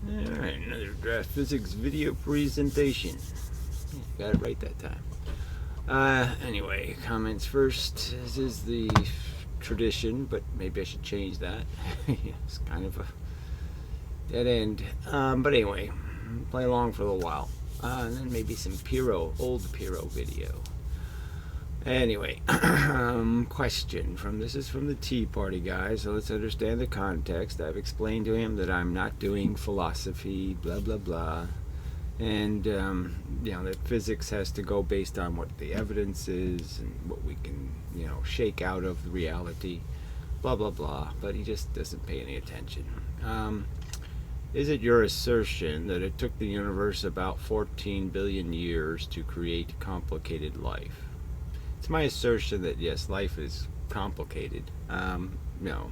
Alright, another draft physics video presentation. Got it right that time. Anyway, comments first. This is the tradition, but maybe I should change that. It's kind of a dead end. But anyway, play along for a little while. And then maybe some old pyrrho video. Anyway, question this is from the Tea Party guys, so let's understand the context. I've explained to him that I'm not doing philosophy, blah, blah, blah. And, that physics has to go based on what the evidence is and what we can, shake out of reality, blah, blah, blah. But he just doesn't pay any attention. Is it your assertion that it took the universe about 14 billion years to create complicated life? It's my assertion that yes, life is complicated.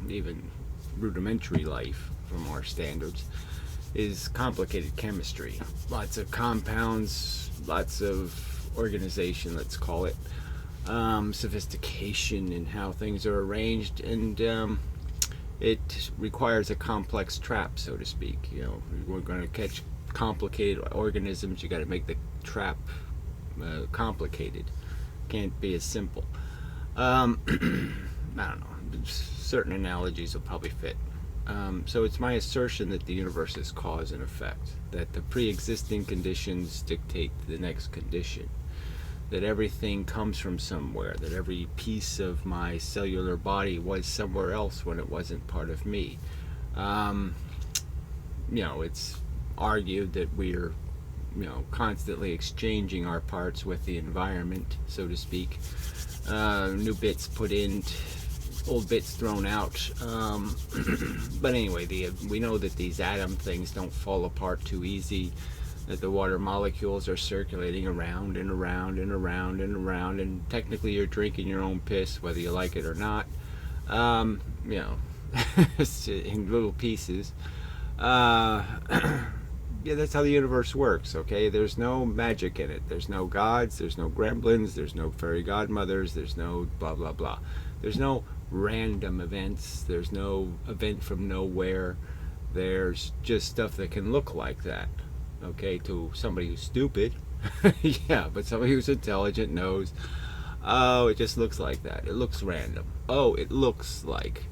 Even rudimentary life, from our standards, is complicated chemistry. Lots of compounds, lots of organization, let's call it, sophistication in how things are arranged, and it requires a complex trap, so to speak. We're going to catch complicated organisms. You got to make the trap complicated. Can't be as simple. I don't know. Certain analogies will probably fit. So it's my assertion that the universe is cause and effect, that the pre-existing conditions dictate the next condition, that everything comes from somewhere, that every piece of my cellular body was somewhere else when it wasn't part of me. It's argued that we're constantly exchanging our parts with the environment, so to speak. New bits put in, old bits thrown out. But anyway, we know that these atom things don't fall apart too easy, that the water molecules are circulating around and around and around and around, and technically you're drinking your own piss, whether you like it or not. In little pieces. Yeah, that's how the universe works, okay? There's no magic in it. There's no gods, there's no gremlins, there's no fairy godmothers, there's no blah, blah, blah. There's no random events, there's no event from nowhere. There's just stuff that can look like that, okay, to somebody who's stupid. Yeah, but somebody who's intelligent knows, oh, it just looks like that. It looks random. Oh, it looks like,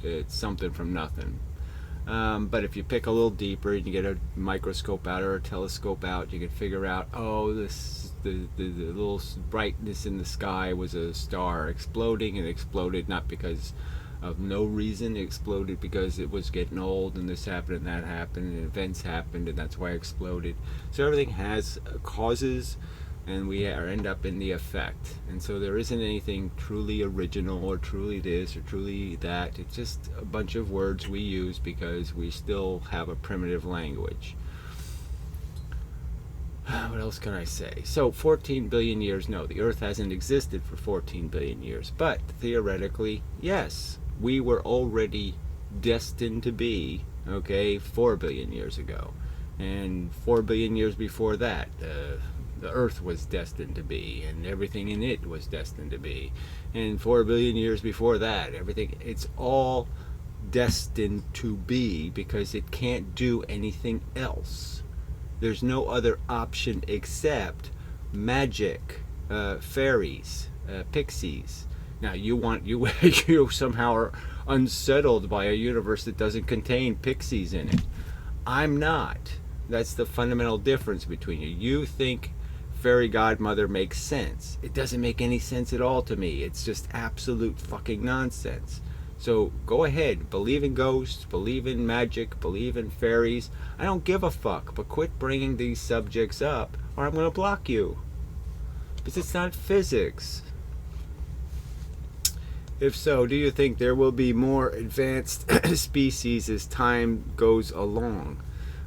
it's something from nothing. But if you pick a little deeper and you get a microscope out or a telescope out, you can figure out, oh, the little brightness in the sky was a star exploding, and it exploded not because of no reason. It exploded because it was getting old, and this happened and that happened and events happened, and that's why it exploded. So everything has causes, and we end up in the effect. And so there isn't anything truly original or truly this or truly that. It's just a bunch of words we use because we still have a primitive language. What else can I say? So 14 billion years, no, the Earth hasn't existed for 14 billion years. But theoretically, yes, we were already destined to be, 4 billion years ago. And 4 billion years before that, the Earth was destined to be, and everything in it was destined to be. And 4 billion years before that, it's all destined to be because it can't do anything else. There's no other option except magic, fairies, pixies. Now you somehow are unsettled by a universe that doesn't contain pixies in it. I'm not. That's the fundamental difference between you. You think fairy godmother makes sense. It doesn't make any sense at all to me. It's just absolute fucking nonsense. So go ahead, believe in ghosts, believe in magic, believe in fairies. I don't give a fuck, but quit bringing these subjects up or I'm going to block you. Because it's not physics. If so, do you think there will be more advanced species as time goes along?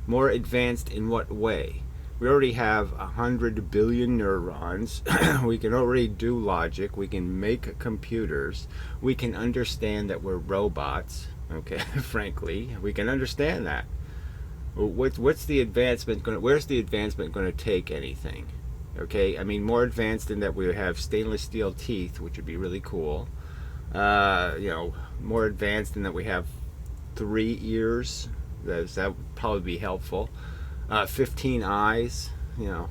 More advanced in what way? We already have 100 billion neurons. We can already do logic. We can make computers. We can understand that we're robots. Okay, frankly, we can understand that. What's the advancement going? Where's the advancement going to take anything? Okay, I mean more advanced in that we have stainless steel teeth, which would be really cool. More advanced in that we have 3 ears. That would probably be helpful. 15 eyes, you know.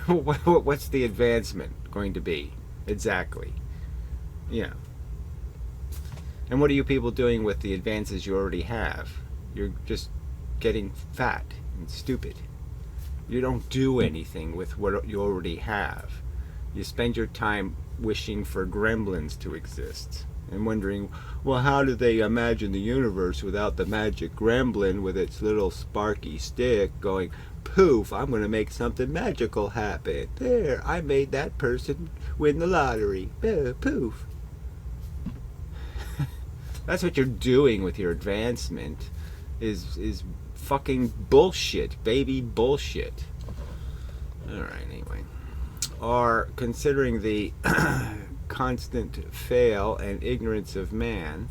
What's the advancement going to be? Exactly. Yeah. And what are you people doing with the advances you already have? You're just getting fat and stupid. You don't do anything with what you already have. You spend your time wishing for gremlins to exist and wondering, well, how do they imagine the universe without the magic gremlin with its little sparky stick going, poof, I'm going to make something magical happen. There, I made that person win the lottery. Poof. That's what you're doing with your advancement, is fucking bullshit, baby bullshit. Alright, anyway. Or considering the constant fail and ignorance of man,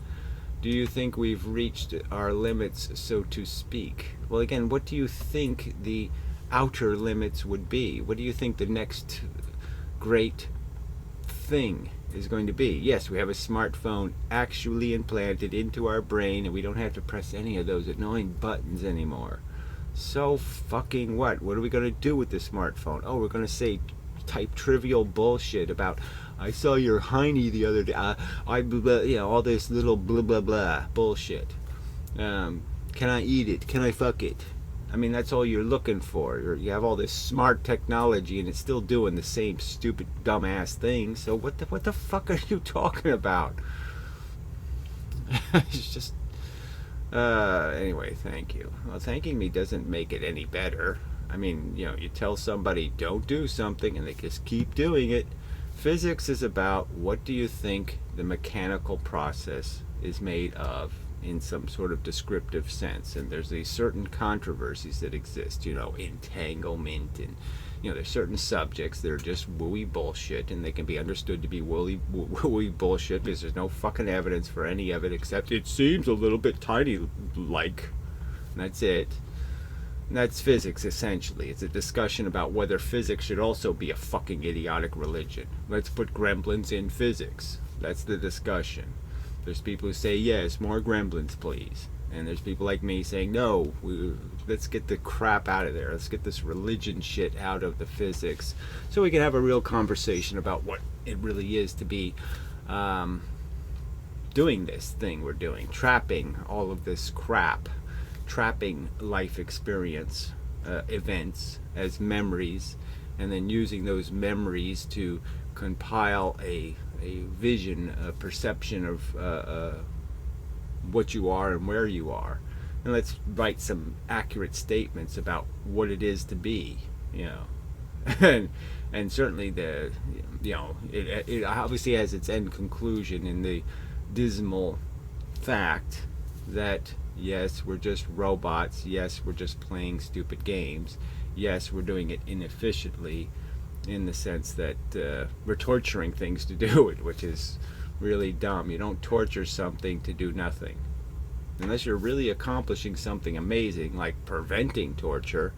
do you think we've reached our limits, so to speak? Well, again, what do you think the outer limits would be? What do you think the next great thing is going to be? Yes, we have a smartphone actually implanted into our brain, and we don't have to press any of those annoying buttons anymore. So fucking what? What are we going to do with the smartphone? Oh, we're going to say type trivial bullshit about, I saw your hiney the other day. All this little blah blah blah bullshit. Can I eat it? Can I fuck it? I mean, that's all you're looking for. You have all this smart technology, and it's still doing the same stupid, dumbass thing. So what the fuck are you talking about? It's just. Anyway, thank you. Well, thanking me doesn't make it any better. I mean, you tell somebody don't do something, and they just keep doing it. Physics is about what do you think the mechanical process is made of in some sort of descriptive sense, and there's these certain controversies that exist, entanglement, and there's certain subjects that are just wooey bullshit, and they can be understood to be wooey bullshit because there's no fucking evidence for any of it except it seems a little bit tiny like, and that's it. And that's physics, essentially. It's a discussion about whether physics should also be a fucking idiotic religion. Let's put gremlins in physics. That's the discussion. There's people who say, yes, more gremlins, please. And there's people like me saying, no, let's get the crap out of there. Let's get this religion shit out of the physics so we can have a real conversation about what it really is to be doing this thing we're doing. Trapping all of this crap. Trapping life experience events as memories, and then using those memories to compile a vision, a perception of what you are and where you are. And let's write some accurate statements about what it is to be, and certainly it obviously has its end conclusion in the dismal fact that yes, we're just robots. Yes, we're just playing stupid games. Yes, we're doing it inefficiently in the sense that we're torturing things to do it, which is really dumb. You don't torture something to do nothing. Unless you're really accomplishing something amazing, like preventing torture,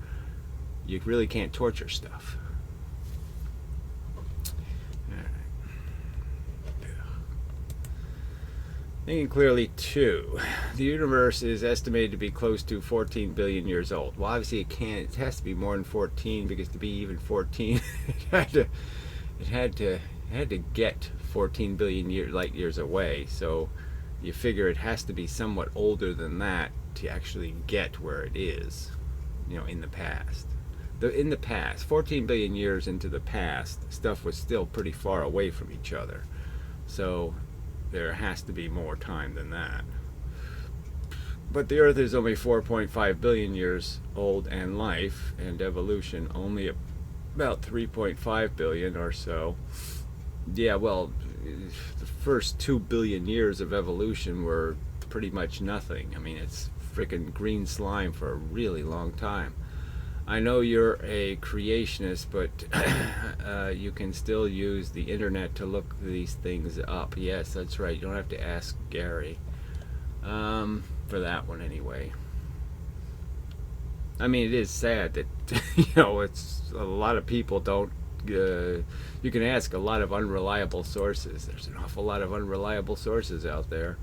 you really can't torture stuff. Thinking clearly, too. The universe is estimated to be close to 14 billion years old. Well, obviously it has to be more than 14, because to be even 14, it had to get 14 billion light years away. So you figure it has to be somewhat older than that to actually get where it is, in the past. In the past, 14 billion years into the past, stuff was still pretty far away from each other. So there has to be more time than that. But the Earth is only 4.5 billion years old, and life and evolution only about 3.5 billion or so. Yeah, well, the first 2 billion years of evolution were pretty much nothing. I mean, it's frickin' green slime for a really long time. I know you're a creationist, but you can still use the internet to look these things up. Yes, that's right. You don't have to ask Gary. For that one, anyway. I mean, it is sad that, it's a lot of people don't you can ask a lot of unreliable sources. There's an awful lot of unreliable sources out there.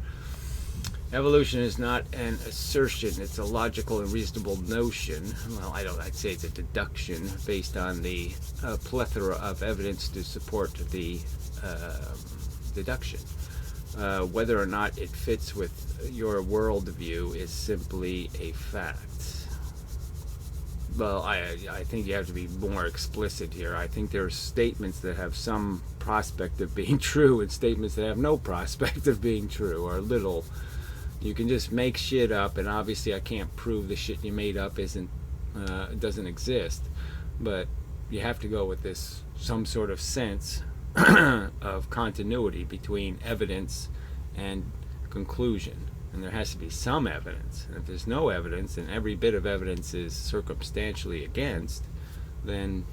Evolution is not an assertion, it's a logical and reasonable notion. Well, I'd say it's a deduction based on the plethora of evidence to support the deduction. Whether or not it fits with your worldview is simply a fact. Well, I think you have to be more explicit here. I think there are statements that have some prospect of being true and statements that have no prospect of being true, or little. You can just make shit up, and obviously I can't prove the shit you made up doesn't exist. But you have to go with this some sort of sense of continuity between evidence and conclusion. And there has to be some evidence. And if there's no evidence, and every bit of evidence is circumstantially against, then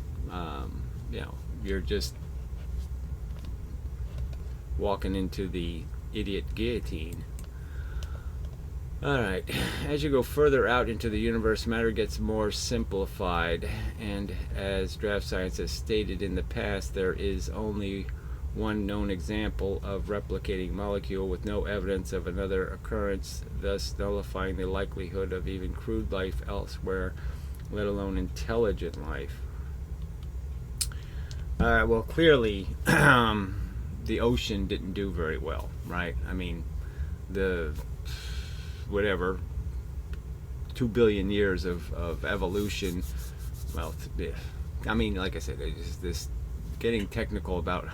you're just walking into the idiot guillotine. Alright, as you go further out into the universe, matter gets more simplified, and as DraftScience has stated in the past, there is only one known example of replicating molecule with no evidence of another occurrence, thus nullifying the likelihood of even crude life elsewhere, let alone intelligent life. Well, clearly, the ocean didn't do very well, right? I mean, the 2 billion years of evolution, well, I mean, like I said, this getting technical about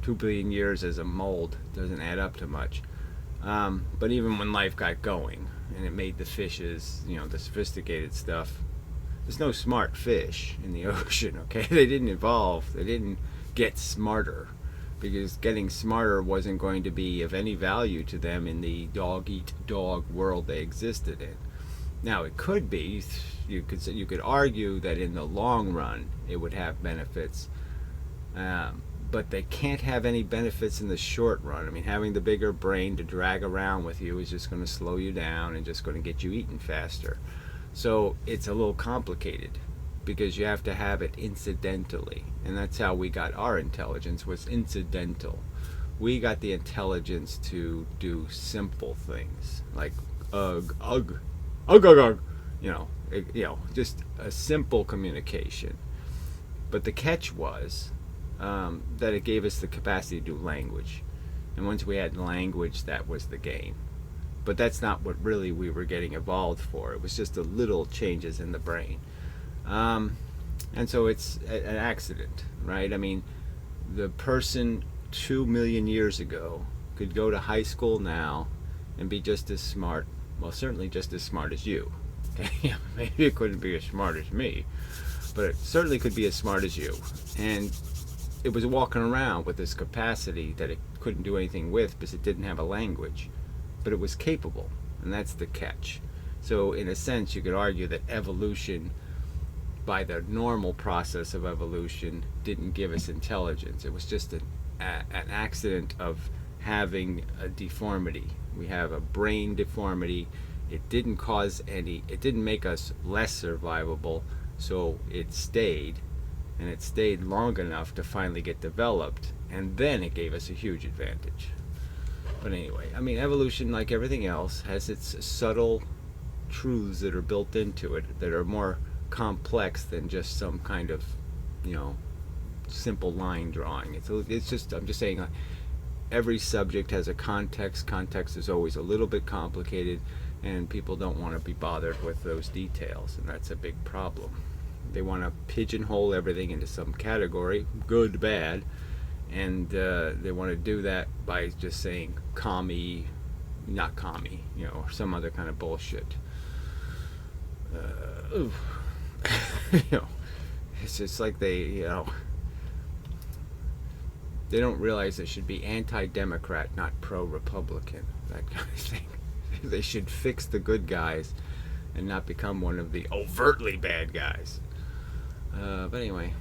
2 billion years as a mold doesn't add up to much. But even when life got going and it made the fishes, the sophisticated stuff, there's no smart fish in the ocean, okay? They didn't evolve, they didn't get smarter, because getting smarter wasn't going to be of any value to them in the dog-eat-dog world they existed in. Now, it could be, you could argue that in the long run it would have benefits, but they can't have any benefits in the short run. I mean, having the bigger brain to drag around with you is just going to slow you down and just going to get you eaten faster. So it's a little complicated, because you have to have it incidentally, and that's how we got our intelligence, was incidental. We got the intelligence to do simple things like ugh, just a simple communication. But the catch was that it gave us the capacity to do language, and once we had language, that was the game. But that's not what really we were getting evolved for. It was just a little changes in the brain. And so it's an accident, right? I mean, the person 2 million years ago could go to high school now and be just as smart, well, certainly just as smart as you. Okay? Maybe it couldn't be as smart as me, but it certainly could be as smart as you. And it was walking around with this capacity that it couldn't do anything with because it didn't have a language, but it was capable, and that's the catch. So in a sense, you could argue that evolution, by the normal process of evolution, didn't give us intelligence. It was just an accident of having a deformity. We have a brain deformity. It didn't make us less survivable, so it stayed, and it stayed long enough to finally get developed, and then it gave us a huge advantage. But anyway, I mean, evolution, like everything else, has its subtle truths that are built into it that are more complex than just some kind of simple line drawing. It's just, I'm just saying, every subject has a context. Context is always a little bit complicated, and people don't want to be bothered with those details, and that's a big problem. They want to pigeonhole everything into some category, good, bad, and they want to do that by just saying commie, not commie, or some other kind of bullshit. It's just like they don't realize they should be anti-democrat, not pro-republican, that kind of thing. They should fix the good guys and not become one of the overtly bad guys. But anyway,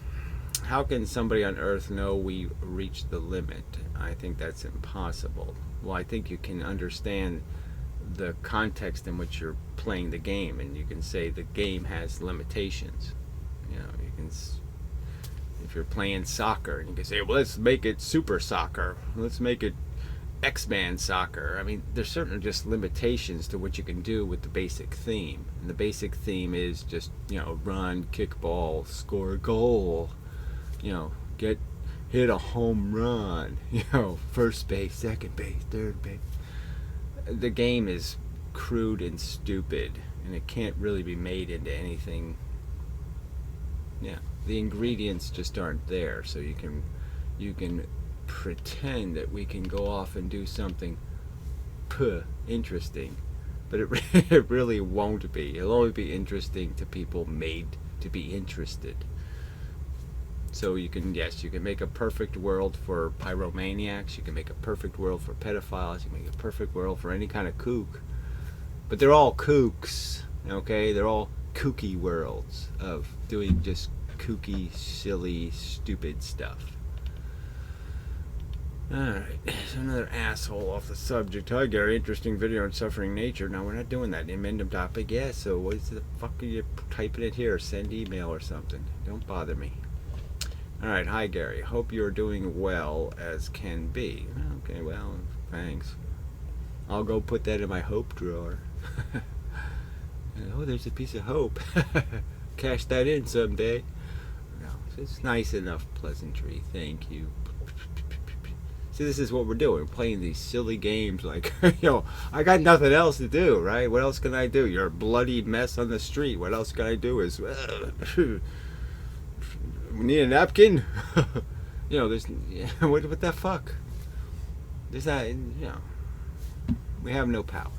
how can somebody on Earth know we reached the limit? I think that's impossible. Well, I think you can understand the context in which you're playing the game, and you can say the game has limitations. You can, If you're playing soccer, and you can say, well, let's make it super soccer. Let's make it X-Man soccer. I mean, there's certainly just limitations to what you can do with the basic theme. And the basic theme is just, run, kick ball, score a goal, hit a home run, first base, second base, third base. The game is crude and stupid, and it can't really be made into anything. The ingredients just aren't there, so you can pretend that we can go off and do something interesting, but it really won't be. It'll only be interesting to people made to be interested. So you can make a perfect world for pyromaniacs, you can make a perfect world for pedophiles, you can make a perfect world for any kind of kook, but they're all kooks, okay? They're all kooky worlds of doing just kooky, silly, stupid stuff. Alright, so another asshole off the subject. Hi Gary, interesting video on suffering nature. Now we're not doing that. Amendum topic, yeah, so what the fuck are you typing it here? Send email or something. Don't bother me. Alright, hi Gary. Hope you're doing well as can be. Okay, well, thanks. I'll go put that in my hope drawer. Oh, there's a piece of hope. Cash that in someday. No, it's nice enough pleasantry. Thank you. See, this is what we're doing. We're playing these silly games like, I got nothing else to do, right? What else can I do? You're a bloody mess on the street. What else can I do is, need a napkin? There's, what the fuck? There's that, we have no power.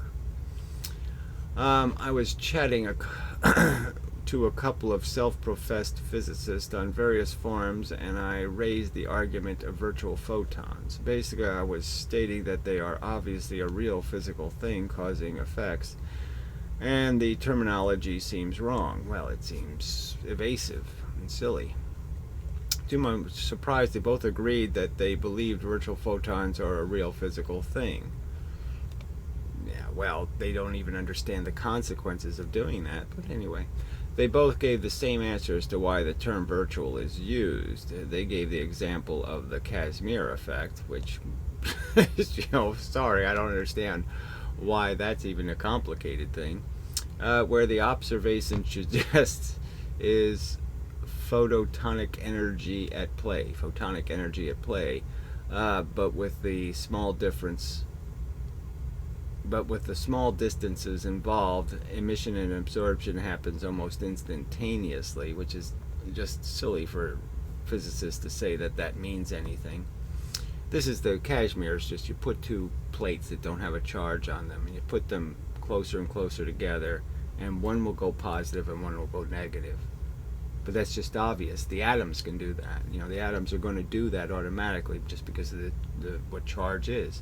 I was chatting to a couple of self-professed physicists on various forums, and I raised the argument of virtual photons. Basically, I was stating that they are obviously a real physical thing causing effects, and the terminology seems wrong. Well, it seems evasive and silly. To my surprise, they both agreed that they believed virtual photons are a real physical thing. Yeah, well, they don't even understand the consequences of doing that, but anyway. They both gave the same answer as to why the term virtual is used. They gave the example of the Casimir effect, which, sorry, I don't understand why that's even a complicated thing, where the observation suggests is photonic energy at play, but with the small distances involved, emission and absorption happens almost instantaneously, which is just silly for physicists to say that means anything. This is the Casimir. It's just you put two plates that don't have a charge on them, and you put them closer and closer together, and one will go positive and one will go negative. But that's just obvious. The atoms can do that. The atoms are going to do that automatically just because of what charge is.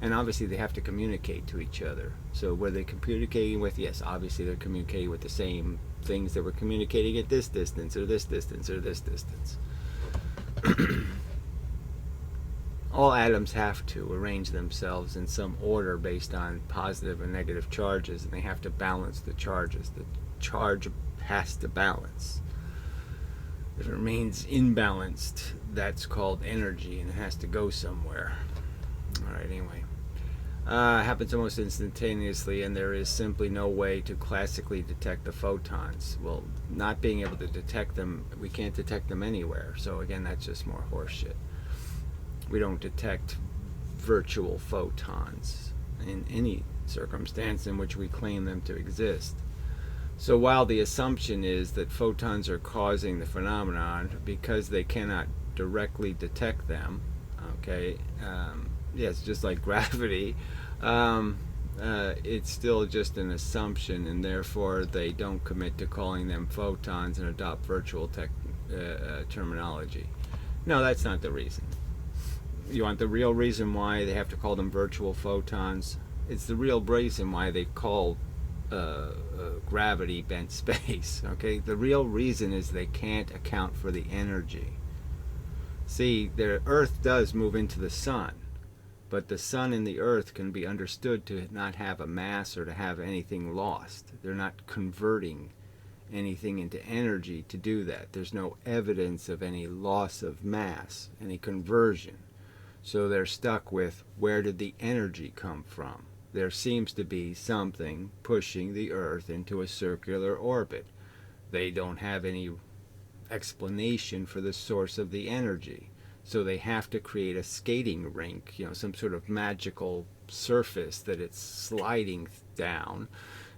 And obviously they have to communicate to each other. So were they communicating with? Yes, obviously they're communicating with the same things that were communicating at this distance or this distance or this distance. All atoms have to arrange themselves in some order based on positive and negative charges, and they have to balance the charges. The charge has to balance. If it remains imbalanced, that's called energy, and it has to go somewhere. Alright, anyway. Happens almost instantaneously, and there is simply no way to classically detect the photons. Well, not being able to detect them, we can't detect them anywhere. So again, that's just more horseshit. We don't detect virtual photons in any circumstance in which we claim them to exist. So while the assumption is that photons are causing the phenomenon because they cannot directly detect them, okay, yes, just like gravity, it's still just an assumption, and therefore they don't commit to calling them photons and adopt virtual terminology. No, that's not the reason. You want the real reason why they have to call them virtual photons? It's the real reason why they call gravity bent space. Okay, the real reason is they can't account for the energy. See, the Earth does move into the sun, but the sun and the Earth can be understood to not have a mass or to have anything lost. They're not converting anything into energy to do that. There's no evidence of any loss of mass, any conversion. So they're stuck with, where did the energy come from? There seems to be something pushing the Earth into a circular orbit. They don't have any explanation for the source of the energy. So they have to create a skating rink, some sort of magical surface that it's sliding down,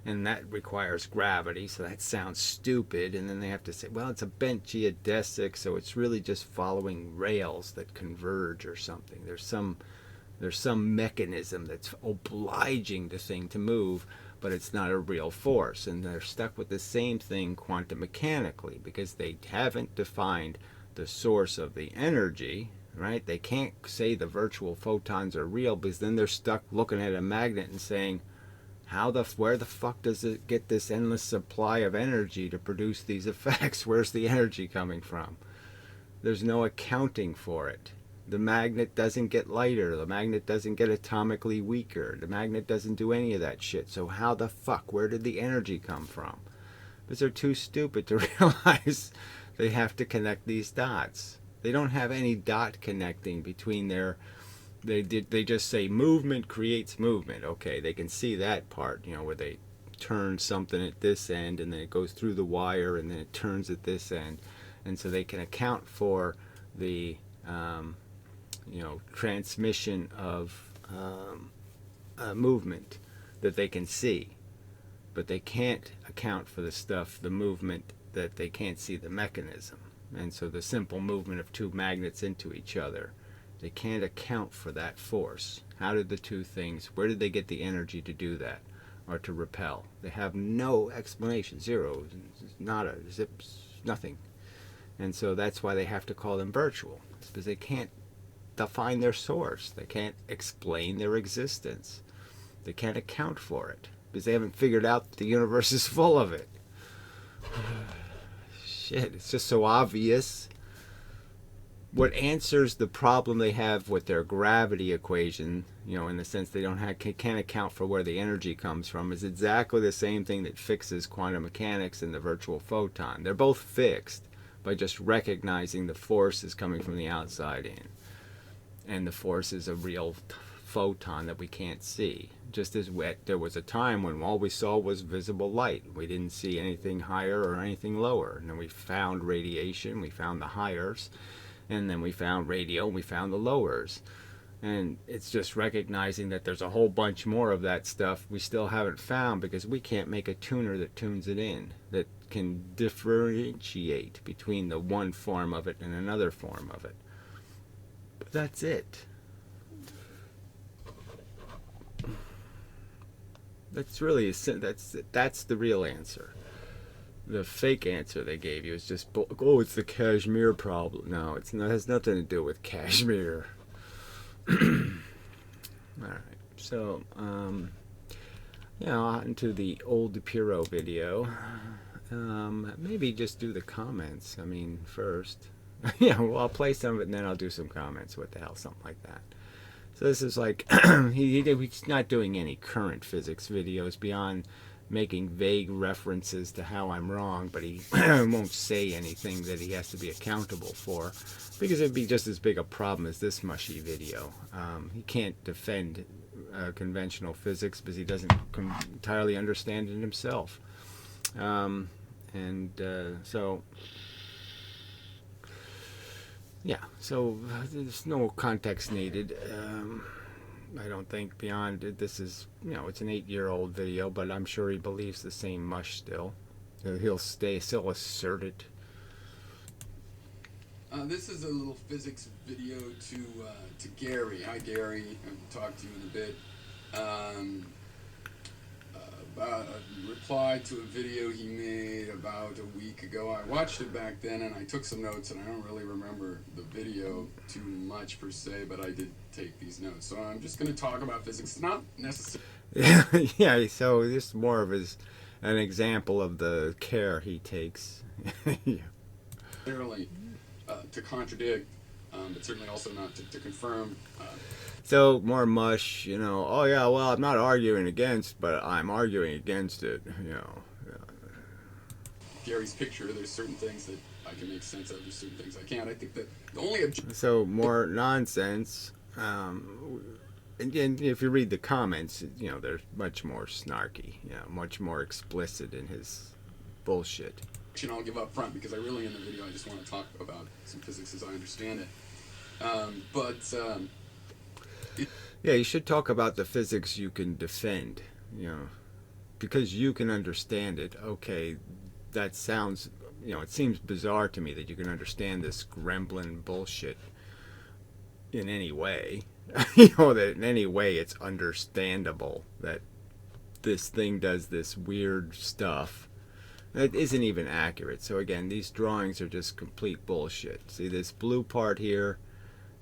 and that requires gravity, so that sounds stupid. And then they have to say, well, it's a bent geodesic, so it's really just following rails that converge or something. There's some mechanism that's obliging the thing to move, but it's not a real force. And they're stuck with the same thing quantum mechanically, because they haven't defined the source of the energy, right? They can't say the virtual photons are real, because then they're stuck looking at a magnet and saying, where the fuck does it get this endless supply of energy to produce these effects? Where's the energy coming from? There's no accounting for it. The magnet doesn't get lighter. The magnet doesn't get atomically weaker. The magnet doesn't do any of that shit. So how the fuck, where did the energy come from? Because they're too stupid to realize they have to connect these dots. They don't have any dot connecting between they just say movement creates movement. Okay, they can see that part, where they turn something at this end and then it goes through the wire and then it turns at this end. And so they can account for the transmission of movement that they can see. But they can't account for the movement that they can't see the mechanism. And so the simple movement of two magnets into each other, they can't account for that force. How did the two things, where did they get the energy to do that or to repel? They have no explanation. Zero, nada, zips, nothing. And so that's why they have to call them virtual. It's because they can't define their source. They can't explain their existence. They can't account for it because they haven't figured out that the universe is full of it. Shit, it's just so obvious. What answers the problem they have with their gravity equation, in the sense they can't account for where the energy comes from, is exactly the same thing that fixes quantum mechanics and the virtual photon. They're both fixed by just recognizing the force is coming from the outside in. And the force is a real photon that we can't see. Just as there was a time when all we saw was visible light. We didn't see anything higher or anything lower. And then we found radiation, we found the highers, and then we found radio, and we found the lowers. And it's just recognizing that there's a whole bunch more of that stuff we still haven't found because we can't make a tuner that tunes it in, that can differentiate between the one form of it and another form of it. But that's it. That's really that's the real answer. The fake answer they gave you is just, it's the Kashmir problem. No, it has nothing to do with Kashmir. All right, so onto the old Pyrrho video. Maybe just do the comments. First. I'll play some of it and then I'll do some comments. What the hell, something like that. So this is like he's not doing any current physics videos beyond making vague references to how I'm wrong, but he won't say anything that he has to be accountable for, because it'd be just as big a problem as this mushy video. He can't defend conventional physics because he doesn't entirely understand it himself. So there's no context needed. I don't think beyond it. This is, it's an 8-year-old video, but I'm sure he believes the same mush still. He'll still assert it. This is a little physics video to Gary. Hi, Gary. I'll talk to you in a bit. Replied to a video he made about a week ago. I watched it back then and I took some notes, and I don't really remember the video too much per se, but I did take these notes. So I'm just going to talk about physics. It's not necessarily... Yeah, so this is more of an example of the care he takes. Yeah. Necessarily to contradict, but certainly also not to confirm. So more mush, oh yeah, well, I'm not arguing against, but I'm arguing against it, Gary's picture, there's certain things that I can make sense of, there's certain things I can't. I think that the only So more nonsense. And if you read the comments, they're much more snarky, much more explicit in his bullshit. I'll give up front, because I really, in the video, I just want to talk about some physics as I understand it. Yeah, you should talk about the physics you can defend, because you can understand it. Okay, that sounds, it seems bizarre to me that you can understand this gremlin bullshit in any way. That in any way it's understandable that this thing does this weird stuff that isn't even accurate. So again, these drawings are just complete bullshit. See this blue part here?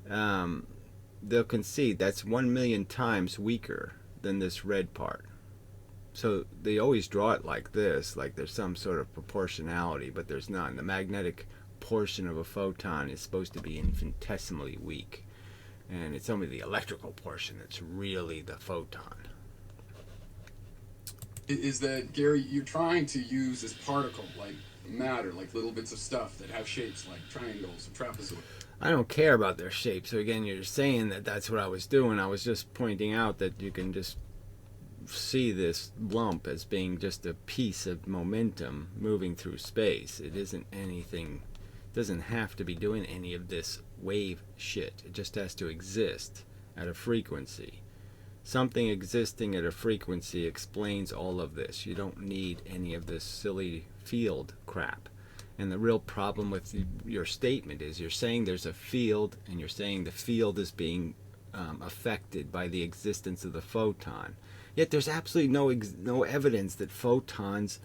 They'll concede that's 1,000,000 times weaker than this red part. So they always draw it like this, like there's some sort of proportionality, but there's none. The magnetic portion of a photon is supposed to be infinitesimally weak, and it's only the electrical portion that's really the photon. Is that, Gary, you're trying to use this particle like matter, like little bits of stuff that have shapes like triangles or trapezoids. I don't care about their shape. So again, you're saying that that's what I was doing. I was just pointing out that you can just see this lump as being just a piece of momentum moving through space. It isn't anything, doesn't have to be doing any of this wave shit. It just has to exist at a frequency. Something existing at a frequency explains all of this. You don't need any of this silly field crap. And the real problem with your statement is you're saying there's a field, and you're saying the field is being affected by the existence of the photon. Yet there's absolutely no evidence that photons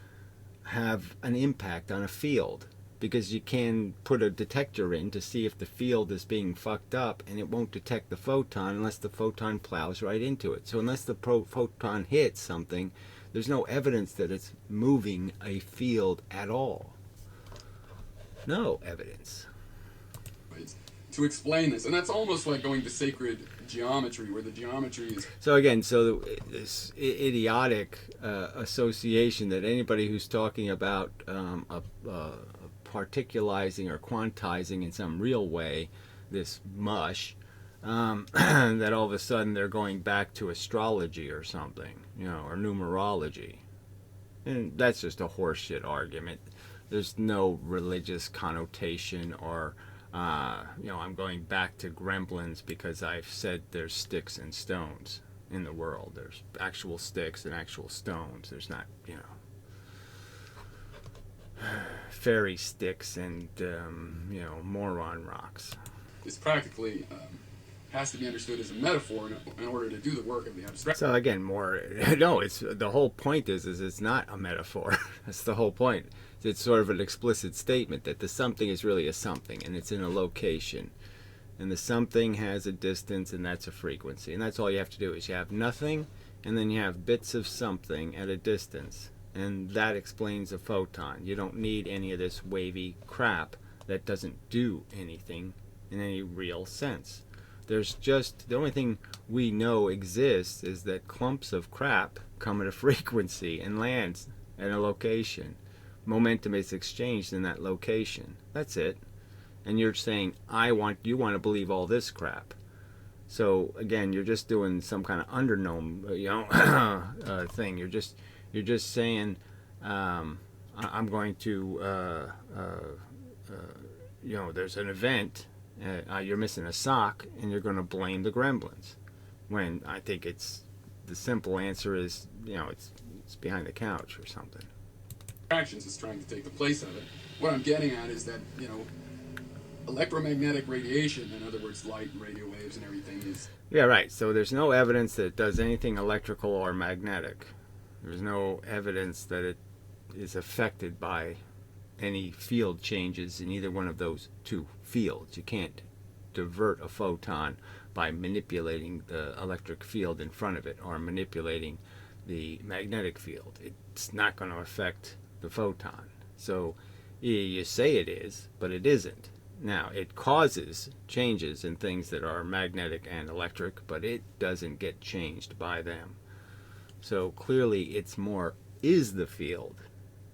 have an impact on a field, because you can put a detector in to see if the field is being fucked up, and it won't detect the photon unless the photon plows right into it. So unless the photon hits something, there's no evidence that it's moving a field at all. No evidence. To explain this, and that's almost like going to sacred geometry, where the geometry is... So again, this idiotic association that anybody who's talking about particularizing or quantizing in some real way this mush, that all of a sudden they're going back to astrology or something, or numerology. And that's just a horseshit argument. There's no religious connotation or, I'm going back to gremlins because I've said there's sticks and stones in the world. There's actual sticks and actual stones. There's not, fairy sticks and, moron rocks. It's practically has to be understood as a metaphor in order to do the work of the abstract. So again, it's the whole point is it's not a metaphor. That's the whole point. It's sort of an explicit statement that the something is really a something, and it's in a location, and the something has a distance, and that's a frequency, and that's all you have to do is you have nothing, and then you have bits of something at a distance, and that explains a photon. You don't need any of this wavy crap that doesn't do anything in any real sense. There's just, the only thing we know exists is that clumps of crap come at a frequency and lands at a location. Momentum is exchanged in that location. That's it. And you're saying, you want to believe all this crap. So again, you're just doing some kind of undergnome, thing. You're just saying, I'm going to, there's an event. You're missing a sock, and you're going to blame the gremlins. When I think the simple answer is, it's behind the couch or something. Actions is trying to take the place of it. What I'm getting at is that, electromagnetic radiation, in other words, light and radio waves and everything is... Yeah, right. So there's no evidence that it does anything electrical or magnetic. There's no evidence that it is affected by any field changes in either one of those two fields. You can't divert a photon by manipulating the electric field in front of it or manipulating the magnetic field. It's not going to affect the photon. So you say it is, but it isn't. Now, it causes changes in things that are magnetic and electric, but it doesn't get changed by them. So clearly it's more is the field,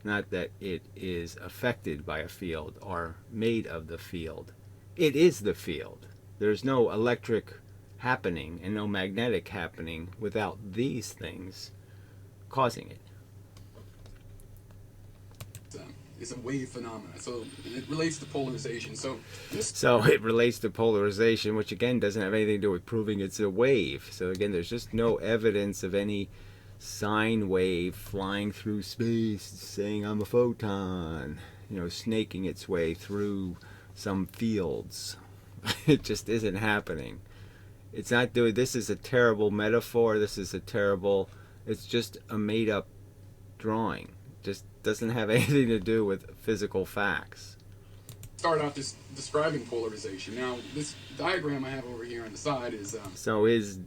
not that it is affected by a field or made of the field. It is the field. There's no electric happening and no magnetic happening without these things causing it. It's a wave phenomenon, so it relates to polarization. So it relates to polarization, which again doesn't have anything to do with proving it's a wave. So again, there's just no evidence of any sine wave flying through space saying I'm a photon, snaking its way through some fields. It just isn't happening. It's not doing. This is a terrible metaphor. It's just a made up drawing. Just doesn't have anything to do with physical facts. Start out just describing polarization. Now, this diagram I have over here on the side is... So he's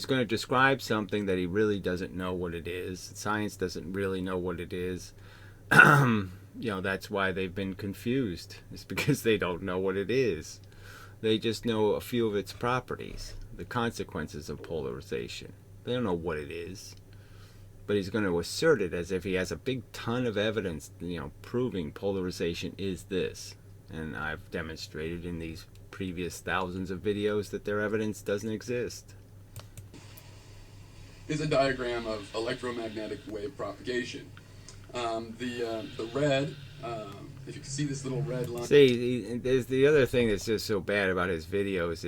going to describe something that he really doesn't know what it is. Science doesn't really know what it is. That's why they've been confused. It's because they don't know what it is. They just know a few of its properties, the consequences of polarization. They don't know what it is. But he's going to assert it as if he has a big ton of evidence, proving polarization is this. And I've demonstrated in these previous thousands of videos that their evidence doesn't exist. Is a diagram of electromagnetic wave propagation. The red, if you can see this little red line. See, there's the other thing that's just so bad about his videos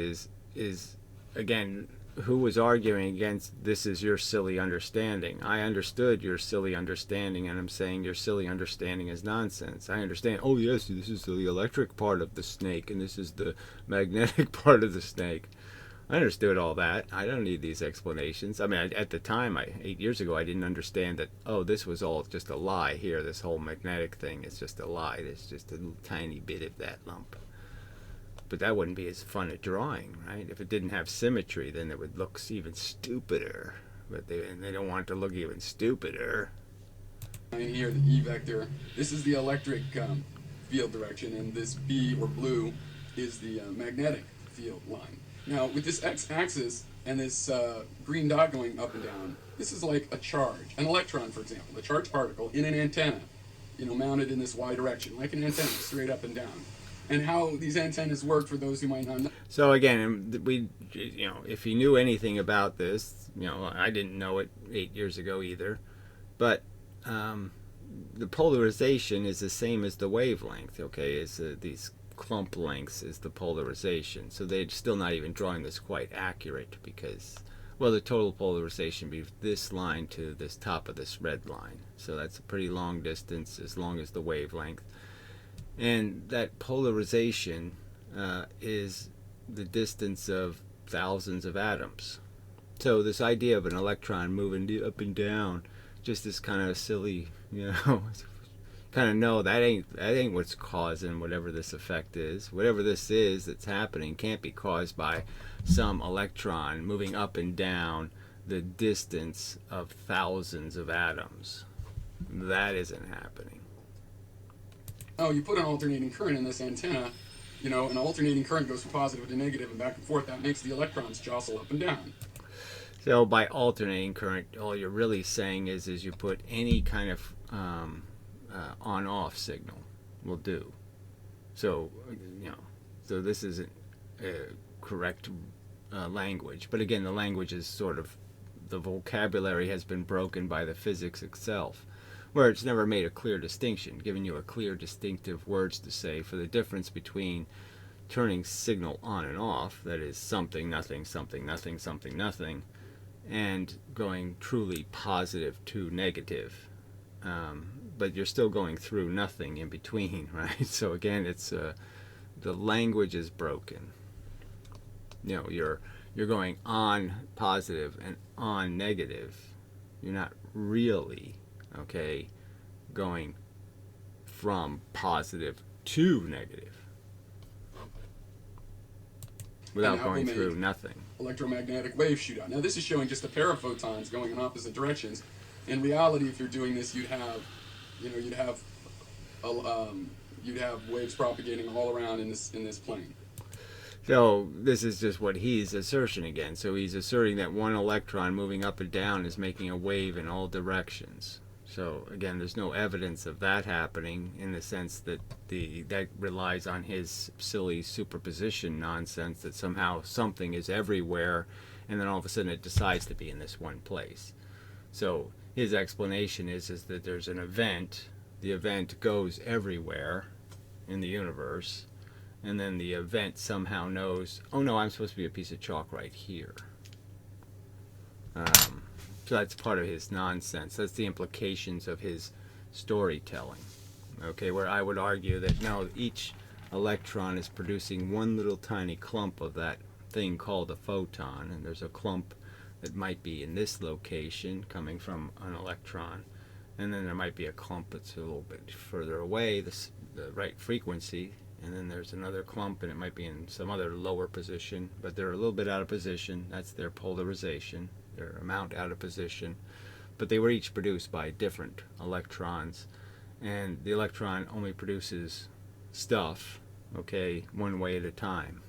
is again, who was arguing against this is your silly understanding. I understood your silly understanding, and I'm saying your silly understanding is nonsense. I understand, oh yes, this is the electric part of the snake, and this is the magnetic part of the snake. I understood all that. I don't need these explanations. I mean, at the time, 8 years ago, I didn't understand that, oh, this was all just a lie here. This whole magnetic thing is just a lie. There's just a little tiny bit of that lump. But that wouldn't be as fun a drawing, right? If it didn't have symmetry, then it would look even stupider. But they don't want it to look even stupider. Here, the E vector, this is the electric field direction, and this B, or blue, is the magnetic field line. Now, with this x-axis and this green dot going up and down, this is like a charge. An electron, for example, a charged particle in an antenna, mounted in this y direction, like an antenna, straight up and down. And how these antennas work, for those who might not know. So again, if he knew anything about this, I didn't know it 8 years ago either, but the polarization is the same as the wavelength. Okay, it's these clump lengths is the polarization. So they're still not even drawing this quite accurate because, well, the total polarization would be this line to this top of this red line. So that's a pretty long distance, as long as the wavelength. And that polarization is the distance of thousands of atoms. So this idea of an electron moving up and down, just this kind of silly, kind of no, that ain't what's causing whatever this effect is. Whatever this is that's happening can't be caused by some electron moving up and down the distance of thousands of atoms. That isn't happening. Oh, you put an alternating current in this antenna, an alternating current goes from positive to negative and back and forth. That makes the electrons jostle up and down. So by alternating current, all you're really saying is you put any kind of on-off signal will do. So, so this isn't correct language. But again, the language is sort of, the vocabulary has been broken by the physics itself, where it's never made a clear distinction, giving you a clear, distinctive words to say for the difference between turning signal on and off, that is something, nothing, something, nothing, something, nothing, and going truly positive to negative. But you're still going through nothing in between, right? So again, it's the language is broken. You're going on positive and on negative. You're not really, okay, going from positive to negative without going through nothing. Electromagnetic wave shootout. Now this is showing just a pair of photons going in opposite directions. In reality, if you're doing this, you'd have waves propagating all around in this plane. So this is just what he's asserting again. So he's asserting that one electron moving up and down is making a wave in all directions. So again, there's no evidence of that happening in the sense that that relies on his silly superposition nonsense that somehow something is everywhere and then all of a sudden it decides to be in this one place. So his explanation is that there's an event, the event goes everywhere in the universe, and then the event somehow knows, oh no, I'm supposed to be a piece of chalk right here. So that's part of his nonsense. That's the implications of his storytelling. Okay, where I would argue that no, each electron is producing one little tiny clump of that thing called a photon, and there's a clump that might be in this location coming from an electron, and then there might be a clump that's a little bit further away, the right frequency, and then there's another clump and it might be in some other lower position, but they're a little bit out of position. That's their polarization, their amount out of position, but they were each produced by different electrons, and the electron only produces stuff, okay, one way at a time,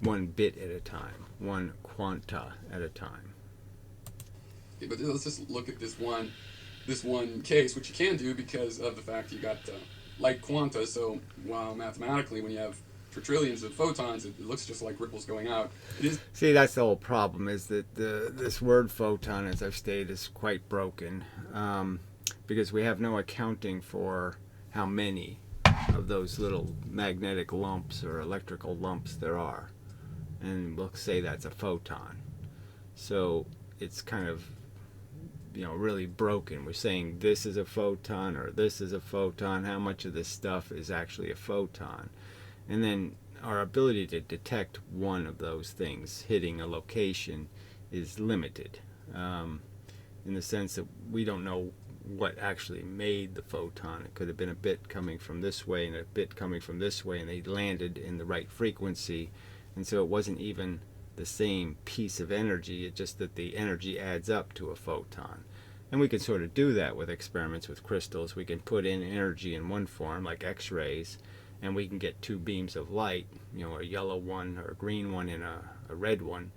one bit at a time, one quanta at a time. Yeah, but let's just look at this one case, which you can do because of the fact you got light quanta. So while mathematically, when you have trillions of photons, it looks just like ripples going out. It is. See, that's the whole problem, is that this word photon, as I've stated, is quite broken, because we have no accounting for how many of those little magnetic lumps or electrical lumps there are, and we'll say that's a photon. So it's kind of, really broken. We're saying this is a photon or this is a photon. How much of this stuff is actually a photon? And then our ability to detect one of those things hitting a location is limited, in the sense that we don't know what actually made the photon. It could have been a bit coming from this way and a bit coming from this way, and they landed in the right frequency, and so it wasn't even the same piece of energy. It's just that the energy adds up to a photon. And we can sort of do that with experiments with crystals. We can put in energy in one form, like X-rays, and we can get two beams of light, a yellow one or a green one and a red one.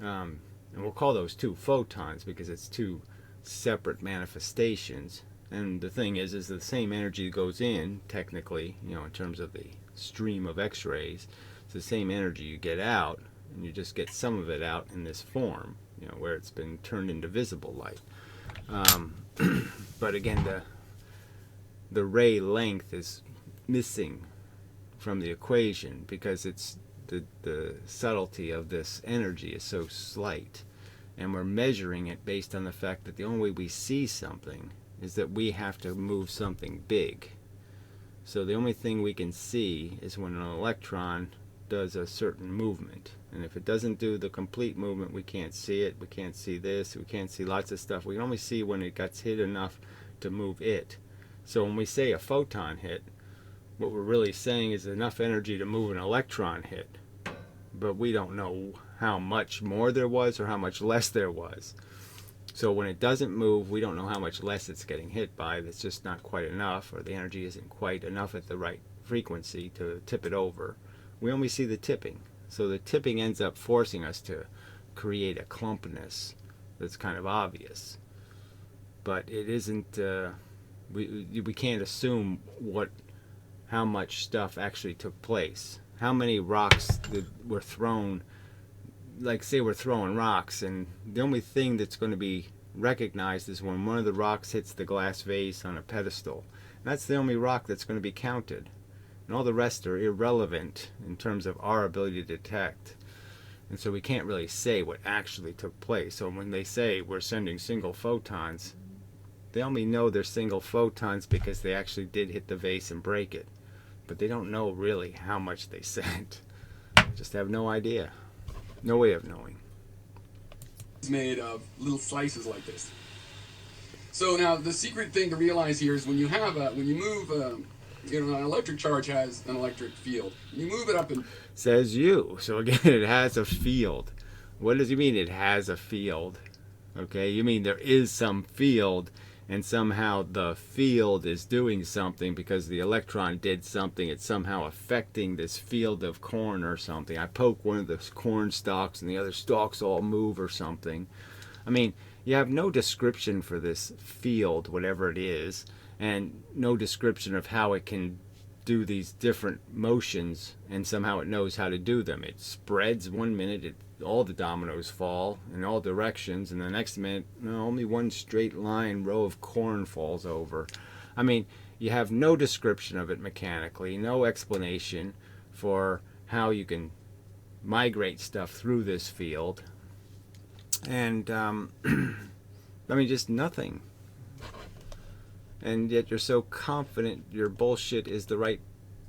And we'll call those two photons because it's two separate manifestations. And the thing is the same energy goes in, technically, in terms of the stream of X-rays. It's the same energy you get out, and you just get some of it out in this form, where it's been turned into visible light. But again, the ray length is missing from the equation because it's the subtlety of this energy is so slight, and we're measuring it based on the fact that the only way we see something is that we have to move something big. So the only thing we can see is when an electron does a certain movement, and if it doesn't do the complete movement, we can't see it. We can't see this, we can't see lots of stuff. We can only see when it gets hit enough to move it. So when we say a photon hit, what we're really saying is enough energy to move an electron hit, but we don't know how much more there was or how much less there was. So when it doesn't move, we don't know how much less it's getting hit by. That's just not quite enough, or the energy isn't quite enough at the right frequency to tip it over. We only see the tipping. So the tipping ends up forcing us to create a clumpness that's kind of obvious. But it isn't, we can't assume how much stuff actually took place. How many rocks that were thrown, like say we're throwing rocks, and the only thing that's going to be recognized is when one of the rocks hits the glass vase on a pedestal. And that's the only rock that's going to be counted. And all the rest are irrelevant in terms of our ability to detect. And so we can't really say what actually took place. So when they say we're sending single photons, they only know they're single photons because they actually did hit the vase and break it. But they don't know really how much they sent. Just have no idea. No way of knowing. It's made of little slices like this. So now the secret thing to realize here is when you move an electric charge has an electric field. You move it up and says you. So again, it has a field. What does it mean it has a field? Okay, you mean there is some field, and somehow the field is doing something because the electron did something. It's somehow affecting this field of corn or something. I poke one of the corn stalks and the other stalks all move or something. I mean, you have no description for this field, whatever it is, and no description of how it can do these different motions, and somehow it knows how to do them. It spreads one minute, all the dominoes fall in all directions, and the next minute, no, only one straight line row of corn falls over. I mean, you have no description of it mechanically, no explanation for how you can migrate stuff through this field, and I mean, just nothing. And yet you're so confident your bullshit is the right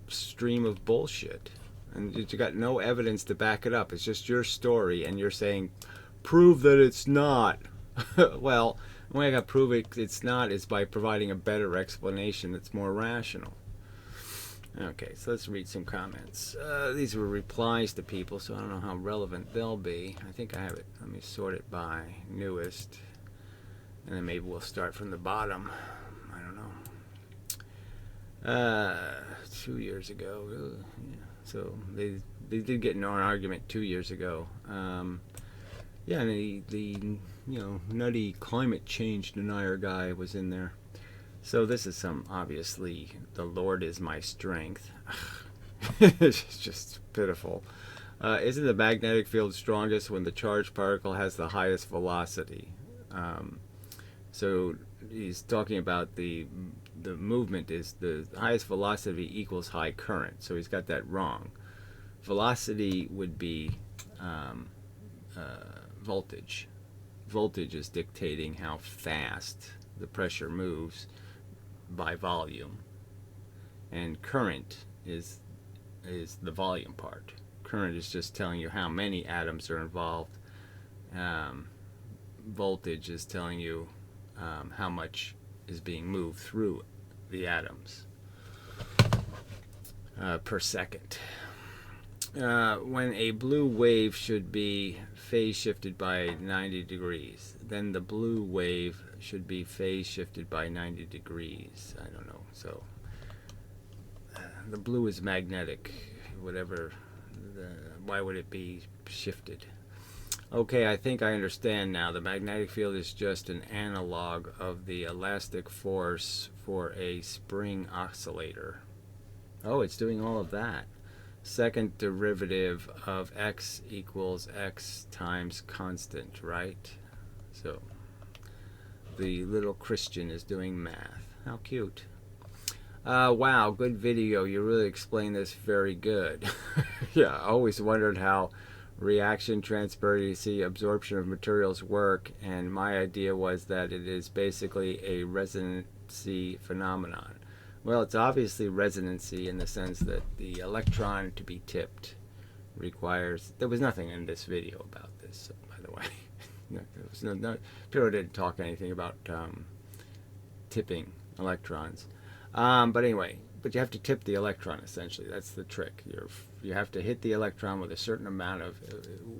stream of bullshit, and you got no evidence to back it up. It's just your story, and you're saying, prove that it's not. Well, the way I got to prove it's not is by providing a better explanation that's more rational. Okay, so let's read some comments. These were replies to people, so I don't know how relevant they'll be. I think I have it. Let me sort it by newest, and then maybe we'll start from the bottom. I don't know. 2 years ago. Yeah. So they did get into an argument 2 years ago. Yeah, and the nutty climate change denier guy was in there. So this is some, obviously, the Lord is my strength. It's just pitiful. Isn't the magnetic field strongest when the charged particle has the highest velocity? So he's talking about the movement is the highest velocity equals high current. So he's got that wrong. Velocity would be voltage. Voltage is dictating how fast the pressure moves by volume, and current is the volume part. Current is just telling you how many atoms are involved. Voltage is telling you how much is being moved through the atoms per second. When a blue wave should be phase shifted by 90 degrees, then the blue wave should be phase shifted by 90 degrees. I don't know. So the blue is magnetic. Whatever. Why would it be shifted? Okay, I think I understand now. The magnetic field is just an analog of the elastic force for a spring oscillator. Oh, it's doing all of that. Second derivative of x equals x times constant, right? So the little Christian is doing math. How cute. Wow, good video. You really explained this very good. Yeah, I always wondered how reaction, transparency, absorption of materials work, and my idea was that it is basically a resonancy phenomenon. Well, it's obviously resonancy in the sense that the electron to be tipped requires... There was nothing in this video about this, by the way. There was no Pyrrho didn't talk anything about tipping electrons. But anyway, but you have to tip the electron, essentially. That's the trick. You have to hit the electron with a certain amount of...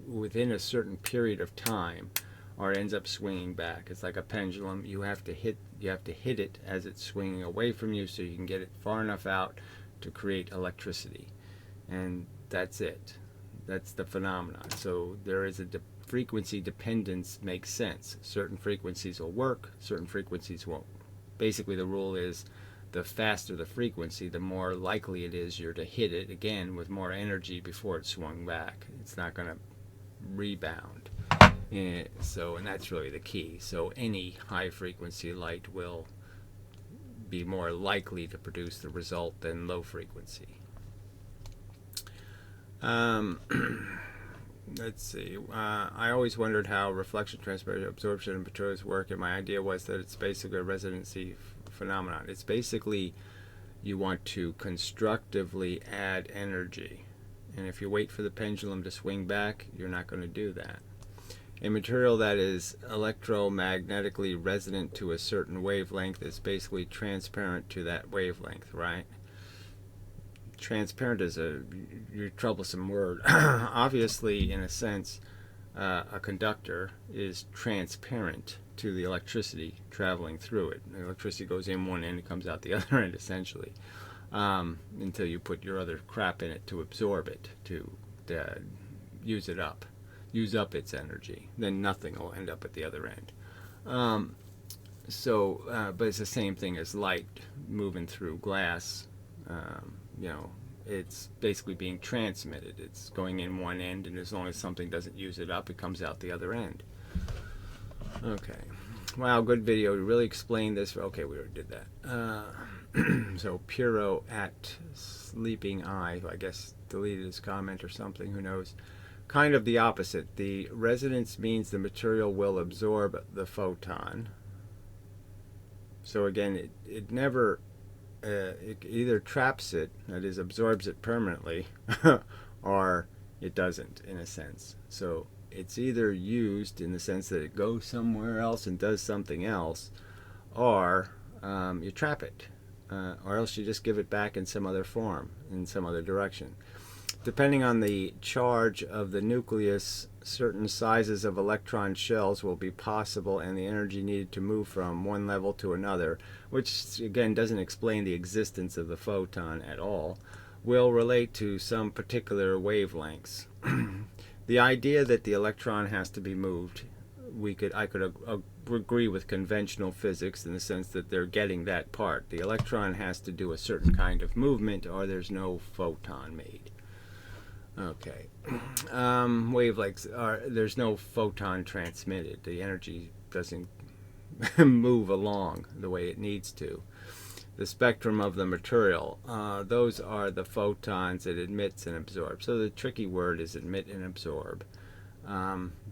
within a certain period of time, or it ends up swinging back. It's like a pendulum. You have to hit it as it's swinging away from you, so you can get it far enough out to create electricity. And that's it. That's the phenomenon. So there is a frequency dependence. Makes sense. Certain frequencies will work, certain frequencies won't. Basically the rule is the faster the frequency, the more likely it is you're to hit it again with more energy before it swung back. It's not going to rebound. So, and that's really the key. So any high frequency light will be more likely to produce the result than low frequency. Let's see. I always wondered how reflection, transparency, absorption, and materials work, and my idea was that it's basically a resonancy phenomenon. It's basically you want to constructively add energy, and if you wait for the pendulum to swing back, you're not going to do that. A material that is electromagnetically resonant to a certain wavelength is basically transparent to that wavelength, right? Transparent is a troublesome word. Obviously, in a sense, a conductor is transparent to the electricity traveling through it. The electricity goes in one end and comes out the other end, essentially, until you put your other crap in it to absorb it, to use it up. Use up its energy, then nothing will end up at the other end. But it's the same thing as light moving through glass. You know, it's basically being transmitted. It's going in one end, and as long as something doesn't use it up, it comes out the other end. Okay. Wow, good video. To really explain this. Okay, we already did that. So Pyrrho at Sleeping Eye, I guess deleted his comment or something, who knows. Kind of the opposite. The resonance means the material will absorb the photon. So again, it never, it either traps it, that is, absorbs it permanently, or it doesn't, in a sense. So it's either used in the sense that it goes somewhere else and does something else, or you trap it, or else you just give it back in some other form, in some other direction. Depending on the charge of the nucleus, certain sizes of electron shells will be possible, and the energy needed to move from one level to another, which again doesn't explain the existence of the photon at all, will relate to some particular wavelengths. The idea that the electron has to be moved, I could agree with conventional physics in the sense that they're getting that part. The electron has to do a certain kind of movement, or there's no photon made. Okay. Wavelengths there's no photon transmitted. The energy doesn't move along the way it needs to. The spectrum of the material, those are the photons it emits and absorbs. So the tricky word is emit and absorb,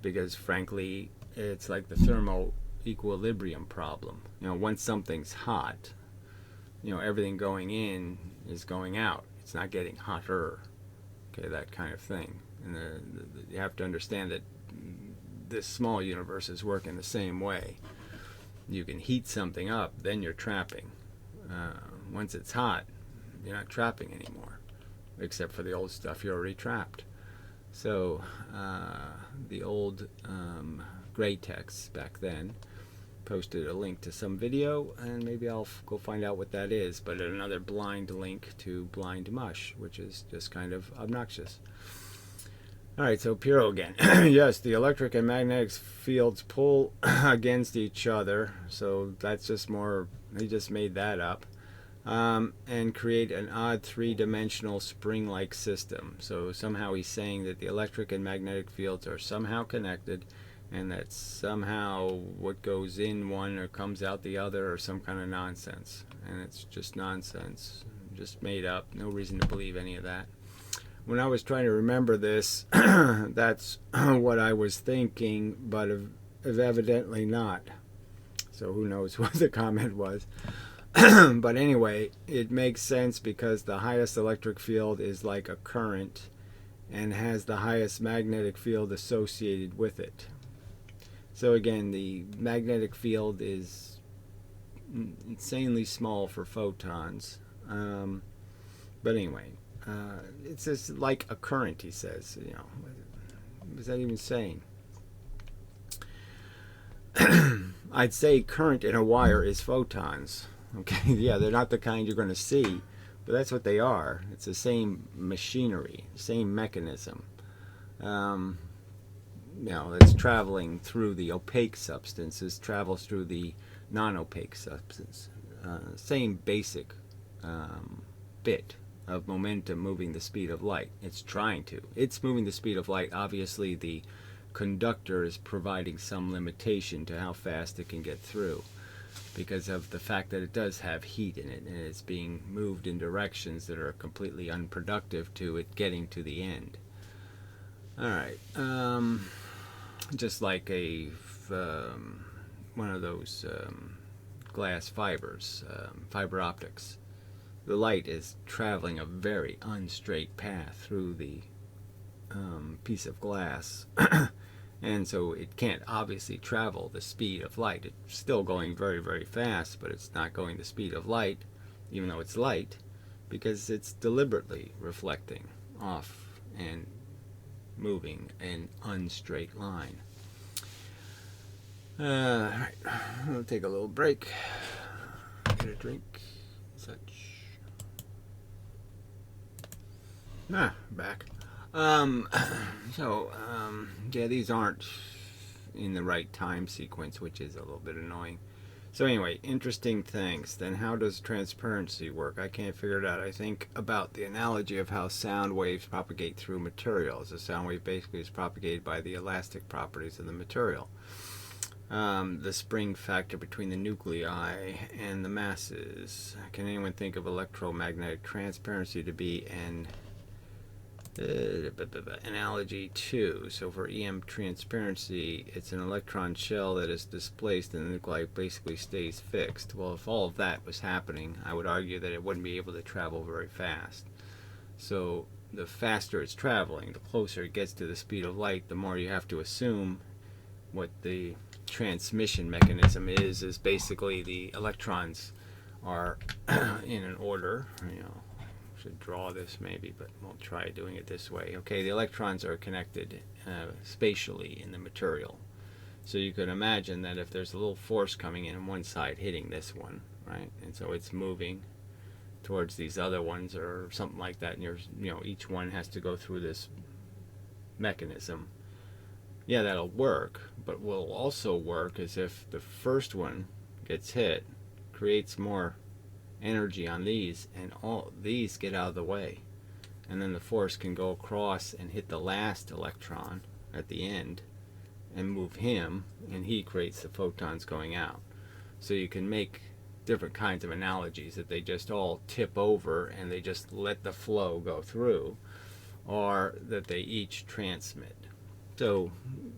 because frankly, it's like the thermo equilibrium problem. You know, once something's hot, you know, everything going in is going out. It's not getting hotter. Okay, that kind of thing. And you have to understand that this small universe is working the same way. You can heat something up, then you're trapping. Once it's hot, you're not trapping anymore, except for the old stuff you already trapped. So the old gray text back then posted a link to some video, and maybe I'll go find out what that is, but another blind link to blind mush, which is just kind of obnoxious. Alright, so Pyrrho again. Yes, the electric and magnetic fields pull against each other, so that's just more, he just made that up, and create an odd three-dimensional spring-like system. So somehow he's saying that the electric and magnetic fields are somehow connected, and that somehow what goes in one or comes out the other, or some kind of nonsense. And it's just nonsense, just made up, no reason to believe any of that. When I was trying to remember this, that's what I was thinking, but evidently not. So who knows what the comment was. But anyway, it makes sense because the highest electric field is like a current and has the highest magnetic field associated with it. So again, the magnetic field is insanely small for photons. But anyway, it's just like a current, he says. You know, what is that even saying? I'd say current in a wire is photons. Okay, yeah, they're not the kind you're going to see, but that's what they are. It's the same machinery, same mechanism. You know, it's traveling through the opaque substances, travels through the non-opaque substance. Same basic bit of momentum moving the speed of light. It's trying to. It's moving the speed of light. Obviously, the conductor is providing some limitation to how fast it can get through, because of the fact that it does have heat in it, and it's being moved in directions that are completely unproductive to it getting to the end. Alright, just like one of those glass fibers, fiber optics. The light is traveling a very unstraight path through the piece of glass. And so it can't obviously travel the speed of light. It's still going very, very fast, but it's not going the speed of light, even though it's light, because it's deliberately reflecting off and moving an unstraight line. Alright, I'll take a little break, get a drink, such. Back. Yeah, these aren't in the right time sequence, which is a little bit annoying. So anyway, interesting things. Then how does transparency work? I can't figure it out. I think about the analogy of how sound waves propagate through materials. A sound wave basically is propagated by the elastic properties of the material. The spring factor between the nuclei and the masses. Can anyone think of electromagnetic transparency to be an analogy too? So for EM transparency, it's an electron shell that is displaced and the nuclei basically stays fixed. Well, if all of that was happening, I would argue that it wouldn't be able to travel very fast. So the faster it's traveling, the closer it gets to the speed of light, the more you have to assume what the transmission mechanism is basically the electrons are in an order. Should draw this maybe, but we'll try doing it this way. Okay, the electrons are connected spatially in the material. So you could imagine that if there's a little force coming in on one side hitting this one, right, and so it's moving towards these other ones or something like that, and each one has to go through this mechanism. Yeah, that'll work, but will also work as if the first one gets hit, creates more energy on these, and all these get out of the way, and then the force can go across and hit the last electron at the end and move him, and he creates the photons going out. So you can make different kinds of analogies, that they just all tip over and they just let the flow go through, or that they each transmit. So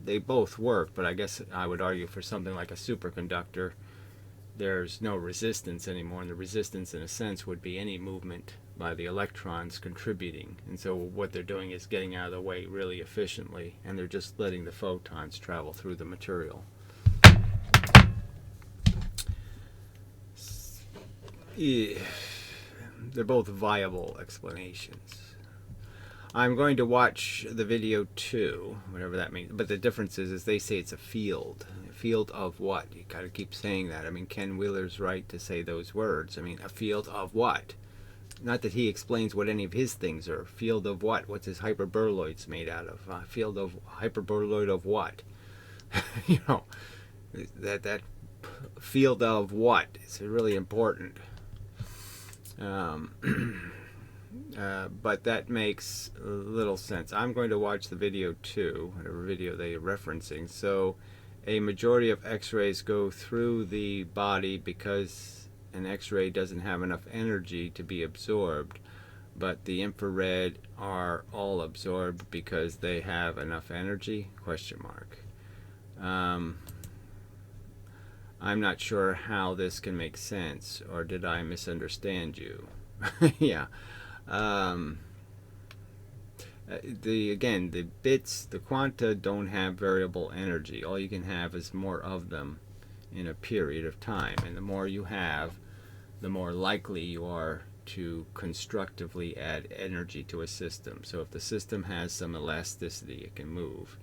they both work, but I guess I would argue for something like a superconductor, there's no resistance anymore, and the resistance in a sense would be any movement by the electrons contributing, and so what they're doing is getting out of the way really efficiently, and they're just letting the photons travel through the material. Yeah. They're both viable explanations. I'm going to watch the video too, whatever that means. But the difference is they say it's a field. A field of what? You gotta keep saying that. I mean, Ken Wheeler's right to say those words. I mean, a field of what? Not that he explains what any of his things are. Field of what? What's his hyperboloids made out of? Field of hyperboloid of what? That field of what is really important. But that makes little sense. I'm going to watch the video too, whatever video they are referencing. So a majority of X-rays go through the body because an X-ray doesn't have enough energy to be absorbed, but the infrared are all absorbed because they have enough energy? Question mark. I'm not sure how this can make sense, or did I misunderstand you? Yeah. The bits, the quanta don't have variable energy. All you can have is more of them in a period of time, and the more you have, the more likely you are to constructively add energy to a system. So if the system has some elasticity, it can move.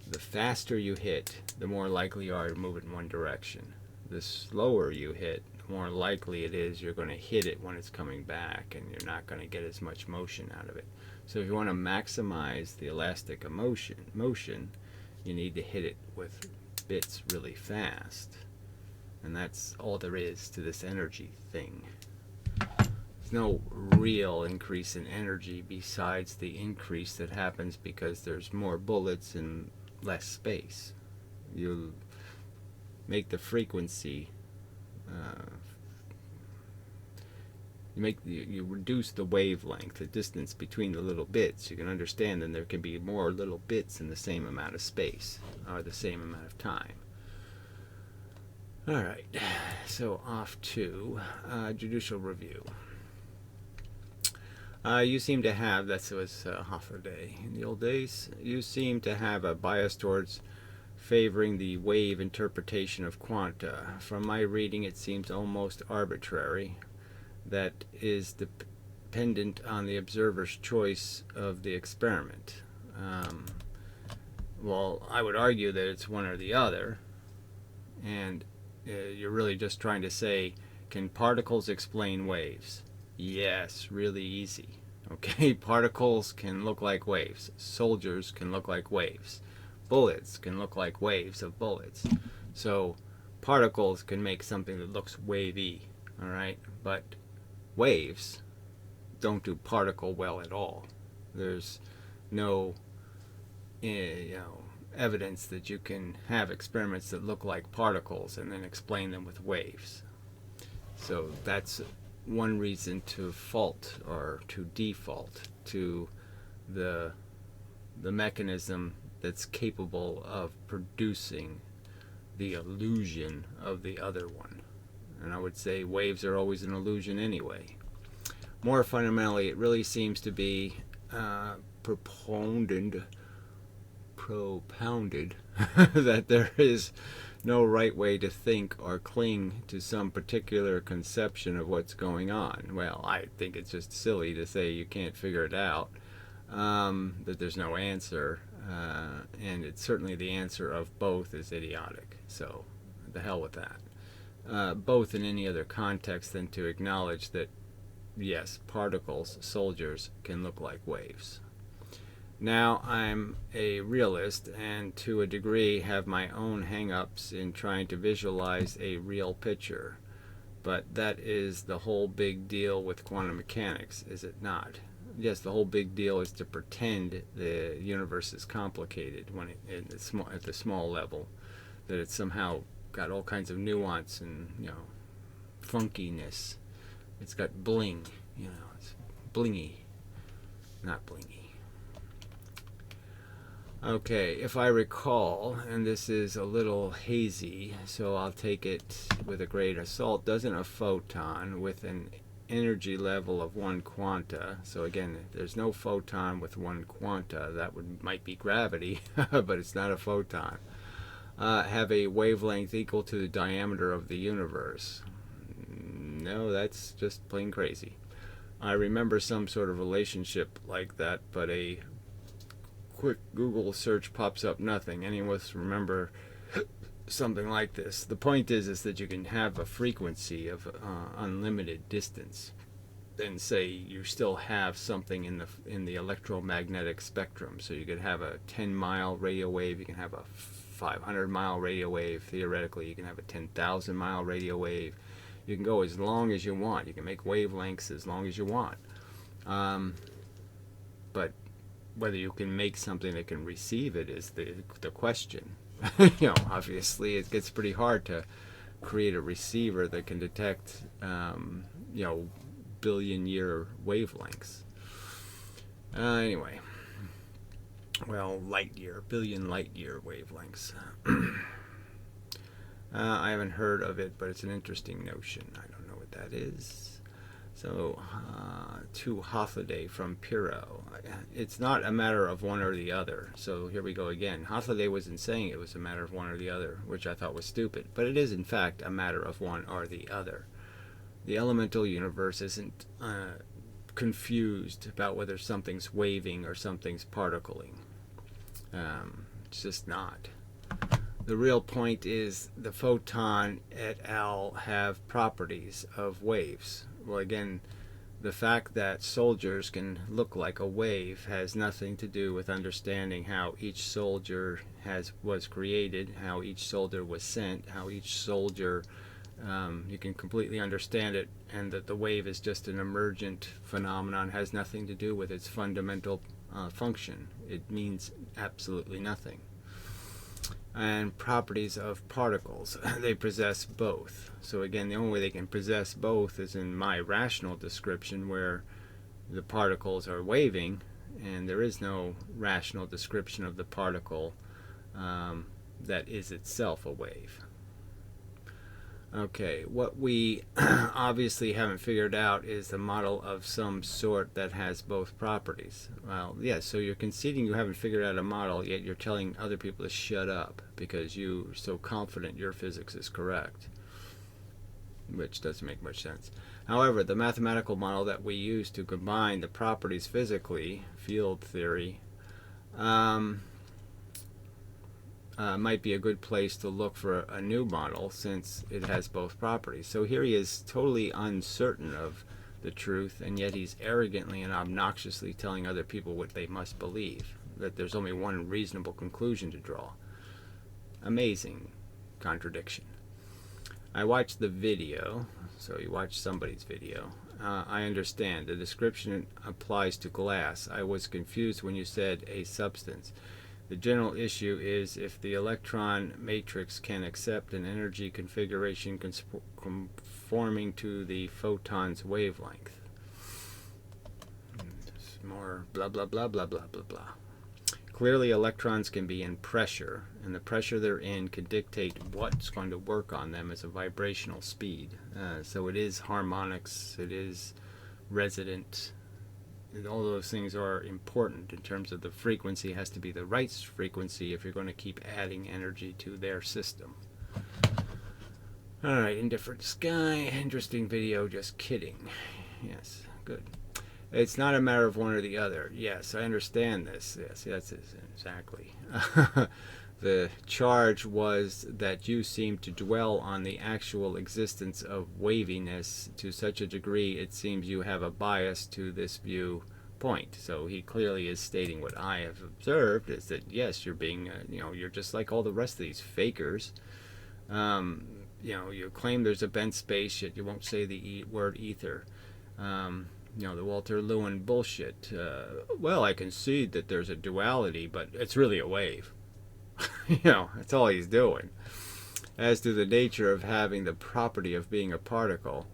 The faster you hit, the more likely you are to move it in one direction. The slower you hit, the more likely it is you're going to hit it when it's coming back, and you're not going to get as much motion out of it. So if you want to maximize the elastic motion, you need to hit it with bits really fast. And that's all there is to this energy thing. There's no real increase in energy besides the increase that happens because there's more bullets and less space. You make the frequency, you reduce the wavelength, the distance between the little bits. You can understand then there can be more little bits in the same amount of space or the same amount of time. Alright, so off to judicial review. You seem to have, that was Hoffer Day in the old days, you seem to have a bias towards favoring the wave interpretation of quanta. From my reading, it seems almost arbitrary. That is dependent on the observer's choice of the experiment. Well, I would argue that it's one or the other, and you're really just trying to say, can particles explain waves? Yes, really easy. Okay, particles can look like waves. Soldiers can look like waves. bullets can look like waves of bullets. So particles can make something that looks wavy, all right? But waves don't do particle well at all. There's no evidence that you can have experiments that look like particles and then explain them with waves. So that's one reason to fault or to default to the mechanism that's capable of producing the illusion of the other one. And I would say waves are always an illusion anyway. More fundamentally, it really seems to be propounded that there is no right way to think or cling to some particular conception of what's going on. Well, I think it's just silly to say you can't figure it out, that there's no answer, and it's certainly the answer of both is idiotic. So the hell with that. Both in any other context than to acknowledge that, yes, particles, soldiers, can look like waves. Now, I'm a realist and to a degree have my own hang-ups in trying to visualize a real picture. But that is the whole big deal with quantum mechanics, is it not? Yes, the whole big deal is to pretend the universe is complicated when at the small level, that it's somehow got all kinds of nuance and funkiness. It's got bling, it's blingy, not blingy. Okay, if I recall, and this is a little hazy, so I'll take it with a grain of salt, doesn't a photon with an energy level of 1 quanta, so again, there's no photon with 1 quanta, that might be gravity, but it's not a photon, have a wavelength equal to the diameter of the universe? No, that's just plain crazy. I remember some sort of relationship like that, but a quick Google search pops up nothing. Any of us remember something like this? The point is that you can have a frequency of unlimited distance, and say you still have something in the electromagnetic spectrum. So you could have a 10-mile radio wave, you can have a 500-mile radio wave. Theoretically, you can have a 10,000-mile radio wave. You can go as long as you want. You can make wavelengths as long as you want. But whether you can make something that can receive it is the question. Obviously it gets pretty hard to create a receiver that can detect billion-year wavelengths. Anyway, well, billion light-year wavelengths. I haven't heard of it, but it's an interesting notion. I don't know what that is. So, to Hothaday from Pyrrho. It's not a matter of one or the other. So here we go again. Hothaday wasn't saying it was a matter of one or the other, which I thought was stupid. But it is, in fact, a matter of one or the other. The elemental universe isn't confused about whether something's waving or something's particling. It's just not. The real point is the photon et al. Have properties of waves. Well, again, the fact that soldiers can look like a wave has nothing to do with understanding how each soldier was created, how each soldier was sent, how each soldier, you can completely understand it, and that the wave is just an emergent phenomenon, has nothing to do with its fundamental function. It means absolutely nothing. And properties of particles, they possess both. So again, the only way they can possess both is in my rational description, where the particles are waving, and there is no rational description of the particle that is itself a wave. Okay, what we obviously haven't figured out is the model of some sort that has both properties. Well, yes, so you're conceding you haven't figured out a model, yet you're telling other people to shut up because you're so confident your physics is correct, which doesn't make much sense. However, the mathematical model that we use to combine the properties physically, field theory, might be a good place to look for a new model, since it has both properties. So here he is totally uncertain of the truth, and yet he's arrogantly and obnoxiously telling other people what they must believe. that there's only one reasonable conclusion to draw. Amazing contradiction. I watched the video, so you watched somebody's video. I understand. The description applies to glass. I was confused when you said a substance. The general issue is if the electron matrix can accept an energy configuration conforming to the photon's wavelength. More blah blah blah blah blah blah blah. Clearly electrons can be in pressure, and the pressure they're in can dictate what's going to work on them as a vibrational speed. So it is harmonics, it is resonant, and all those things are important in terms of the frequency. It has to be the right frequency if you're going to keep adding energy to their system. Alright, indifferent sky, interesting video, just kidding. Yes, good. It's not a matter of one or the other. Yes, I understand this. Yes, that's exactly. The charge was that you seem to dwell on the actual existence of waviness to such a degree it seems you have a bias to this viewpoint. So he clearly is stating what I have observed, is that yes, you're being, you're just like all the rest of these fakers. You claim there's a bent space, yet you won't say the word ether. The Walter Lewin bullshit. Well, I concede that there's a duality, but it's really a wave. That's all he's doing. As to the nature of having the property of being a particle,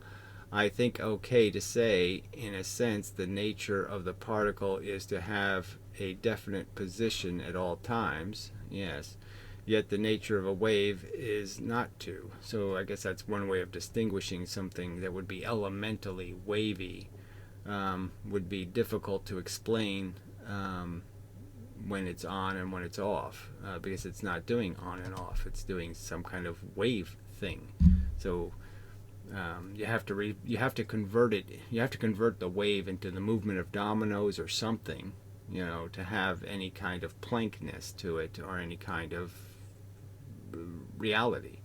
I think okay to say, in a sense, the nature of the particle is to have a definite position at all times, yes. Yet the nature of a wave is not to. So I guess that's one way of distinguishing something that would be elementally wavy. Would be difficult to explain when it's on and when it's off, because it's not doing on and off. It's doing some kind of wave thing. So you have to convert it. You have to convert the wave into the movement of dominoes or something, to have any kind of Plankness to it or any kind of reality.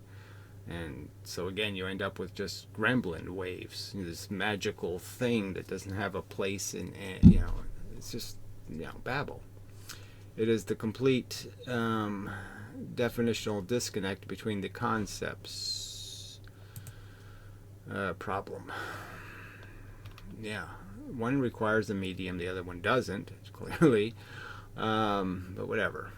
And so again, you end up with just Gremlin waves, this magical thing that doesn't have a place in, it's just, babble. It is the complete definitional disconnect between the concepts problem. Yeah, one requires a medium, the other one doesn't, clearly, but whatever.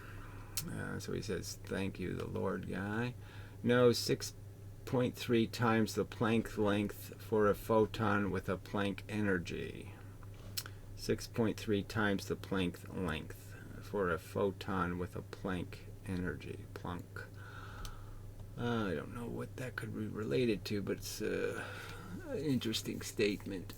So he says, thank you, the Lord guy. No, 6.3 times the Planck length for a photon with a Planck energy. 6.3 times the Planck length for a photon with a Planck energy. Planck. I don't know what that could be related to, but it's an interesting statement.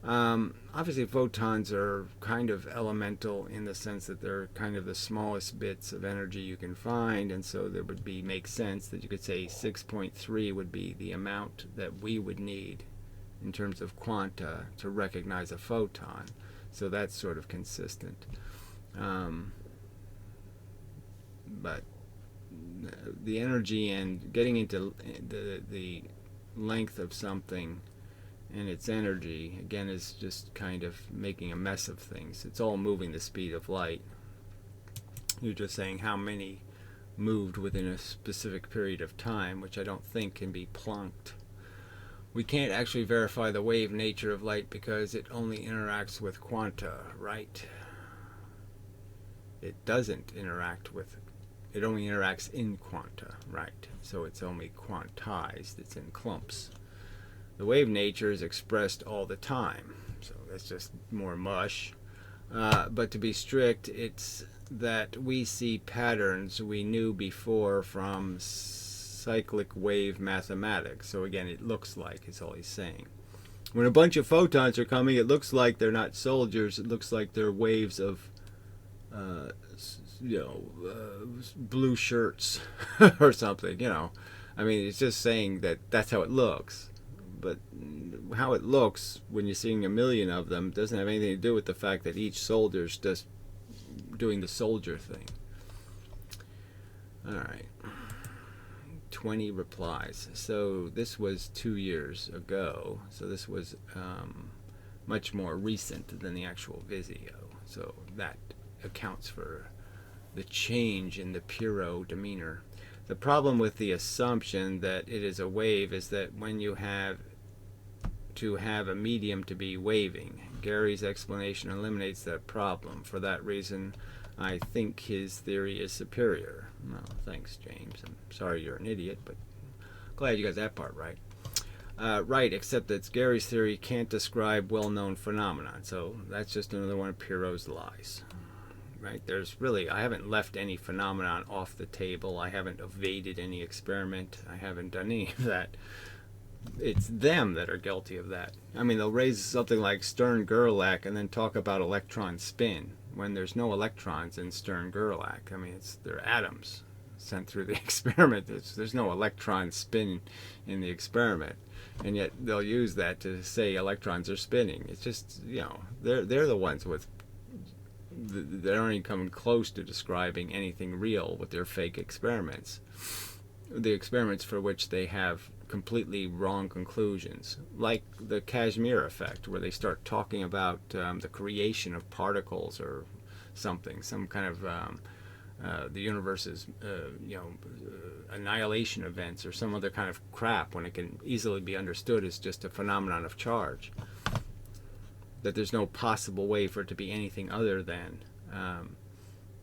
Obviously photons are kind of elemental in the sense that they're kind of the smallest bits of energy you can find, and so there would make sense that you could say 6.3 would be the amount that we would need in terms of quanta to recognize a photon. So that's sort of consistent. But the energy and getting into the length of something and its energy, again, is just kind of making a mess of things. It's all moving the speed of light. You're just saying how many moved within a specific period of time, which I don't think can be Plancked. We can't actually verify the wave nature of light because it only interacts with quanta, right? It doesn't interact with, it only interacts in quanta, right? So it's only quantized, it's in clumps. The wave nature is expressed all the time, so that's just more mush. But to be strict, it's that we see patterns we knew before from cyclic wave mathematics. So again, it looks like, is all he's saying. When a bunch of photons are coming, it looks like they're not soldiers. It looks like they're waves of, blue shirts or something. I mean, it's just saying that that's how it looks. But how it looks when you're seeing a million of them doesn't have anything to do with the fact that each soldier's just doing the soldier thing. Alright. 20 replies. So this was 2 years ago. So this was much more recent than the actual video. So that accounts for the change in the pyrrho demeanor. The problem with the assumption that it is a wave is that when you have to have a medium to be waving, Gary's explanation eliminates that problem. For that reason, I think his theory is superior. Well, thanks, James. I'm sorry you're an idiot, but glad you got that part right. Right, except that Gary's theory can't describe well-known phenomenon, so that's just another one of Pyrrho's lies. Right? There's really, I haven't left any phenomenon off the table. I haven't evaded any experiment. I haven't done any of that. It's them that are guilty of that. I mean, they'll raise something like Stern-Gerlach and then talk about electron spin when there's no electrons in Stern-Gerlach. I mean, they're atoms sent through the experiment. There's no electron spin in the experiment, and yet they'll use that to say electrons are spinning. It's just, they're the ones that aren't even coming close to describing anything real with their fake experiments. The experiments for which they have completely wrong conclusions, like the Kashmir effect, where they start talking about the creation of particles or something, some kind of the universe's annihilation events or some other kind of crap, when it can easily be understood as just a phenomenon of charge. That there's no possible way for it to be anything other than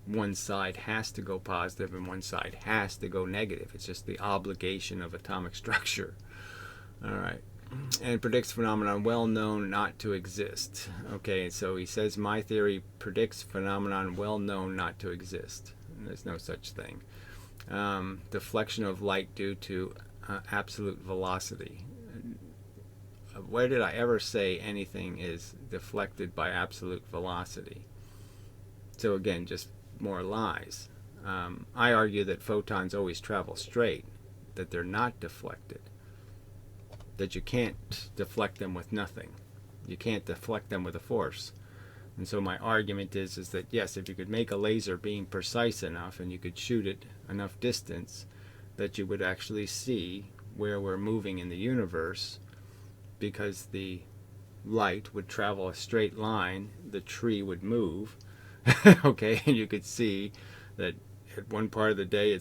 one side has to go positive and one side has to go negative. It's just the obligation of atomic structure. All right. And predicts phenomenon well known not to exist. Okay, so he says my theory predicts phenomenon well known not to exist. There's no such thing. Deflection of light due to absolute velocity. Where did I ever say anything is deflected by absolute velocity? So again, just more lies. I argue that photons always travel straight, that they're not deflected, that you can't deflect them with nothing. You can't deflect them with a force. And so my argument is that yes, if you could make a laser beam precise enough and you could shoot it enough distance, that you would actually see where we're moving in the universe, because the light would travel a straight line, the tree would move, okay, and you could see that at one part of the day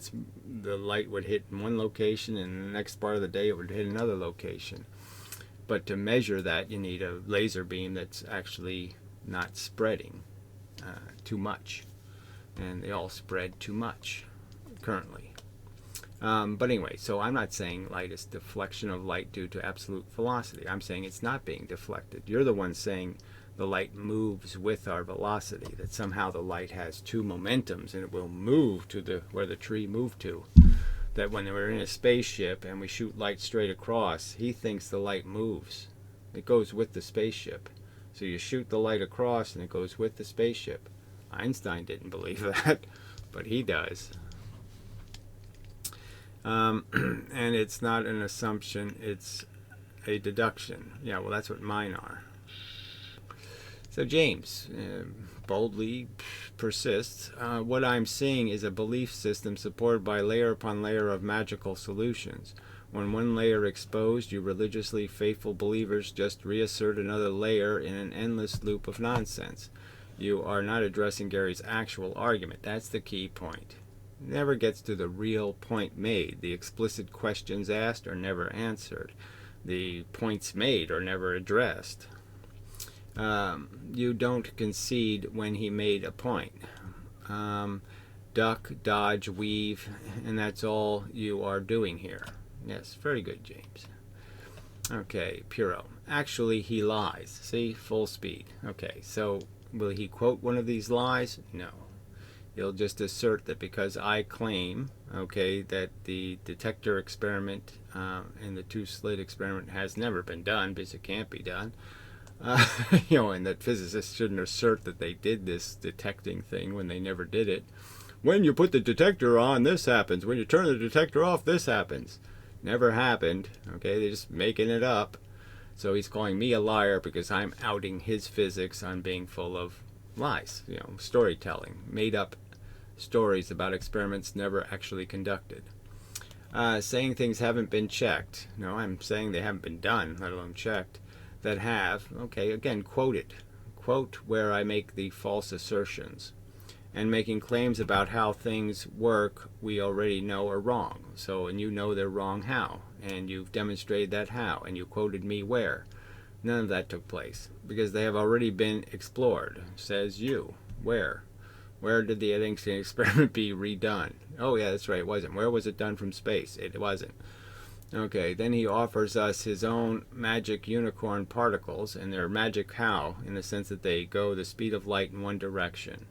the light would hit in one location, and the next part of the day it would hit another location. But to measure that, you need a laser beam that's actually not spreading too much, and they all spread too much currently. But anyway, so I'm not saying light is deflection of light due to absolute velocity. I'm saying it's not being deflected. You're the one saying the light moves with our velocity, that somehow the light has two momentums and it will move to where the tree moved to. That when we're in a spaceship and we shoot light straight across, he thinks the light moves. It goes with the spaceship. So you shoot the light across and it goes with the spaceship. Einstein didn't believe that, but he does. And it's not an assumption, it's a deduction. Yeah, well, that's what mine are. So James boldly persists. What I'm seeing is a belief system supported by layer upon layer of magical solutions. When one layer exposed, you religiously faithful believers just reassert another layer in an endless loop of nonsense. You are not addressing Gary's actual argument. That's the key point. Never gets to the real point made. The explicit questions asked are never answered. The points made are never addressed. You don't concede when he made a point. Duck, dodge, weave, and that's all you are doing here. Yes, very good, James. Okay, Pyrrho. Actually, he lies. See, full speed. Okay, so will he quote one of these lies? No. He'll just assert that because I claim, okay, that the detector experiment and the two-slit experiment has never been done because it can't be done, and that physicists shouldn't assert that they did this detecting thing when they never did it. When you put the detector on, this happens. When you turn the detector off, this happens. Never happened. Okay, they're just making it up. So he's calling me a liar because I'm outing his physics on being full of lies, storytelling, made up stories about experiments never actually conducted. Saying things haven't been checked. No, I'm saying they haven't been done, let alone checked. That have, okay, again, quote it. Quote where I make the false assertions. and making claims about how things work we already know are wrong. So, and you know they're wrong how, and you've demonstrated that how, and you quoted me where. None of that took place because they have already been explored. Says you. Where? Where did the Einstein experiment be redone? Oh yeah, that's right, it wasn't. Where was it done from space? It wasn't. Okay, then he offers us his own magic unicorn particles, and they're magic how? In the sense that they go the speed of light in one direction.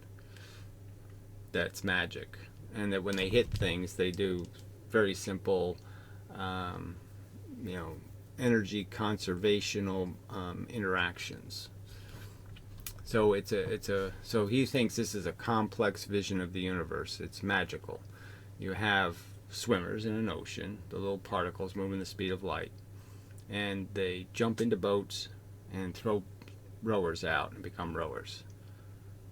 That's magic. And that when they hit things, they do very simple, you know, energy conservational interactions. So so he thinks this is a complex vision of the universe. It's magical. You have swimmers in an ocean, the little particles moving the speed of light, and they jump into boats and throw rowers out and become rowers.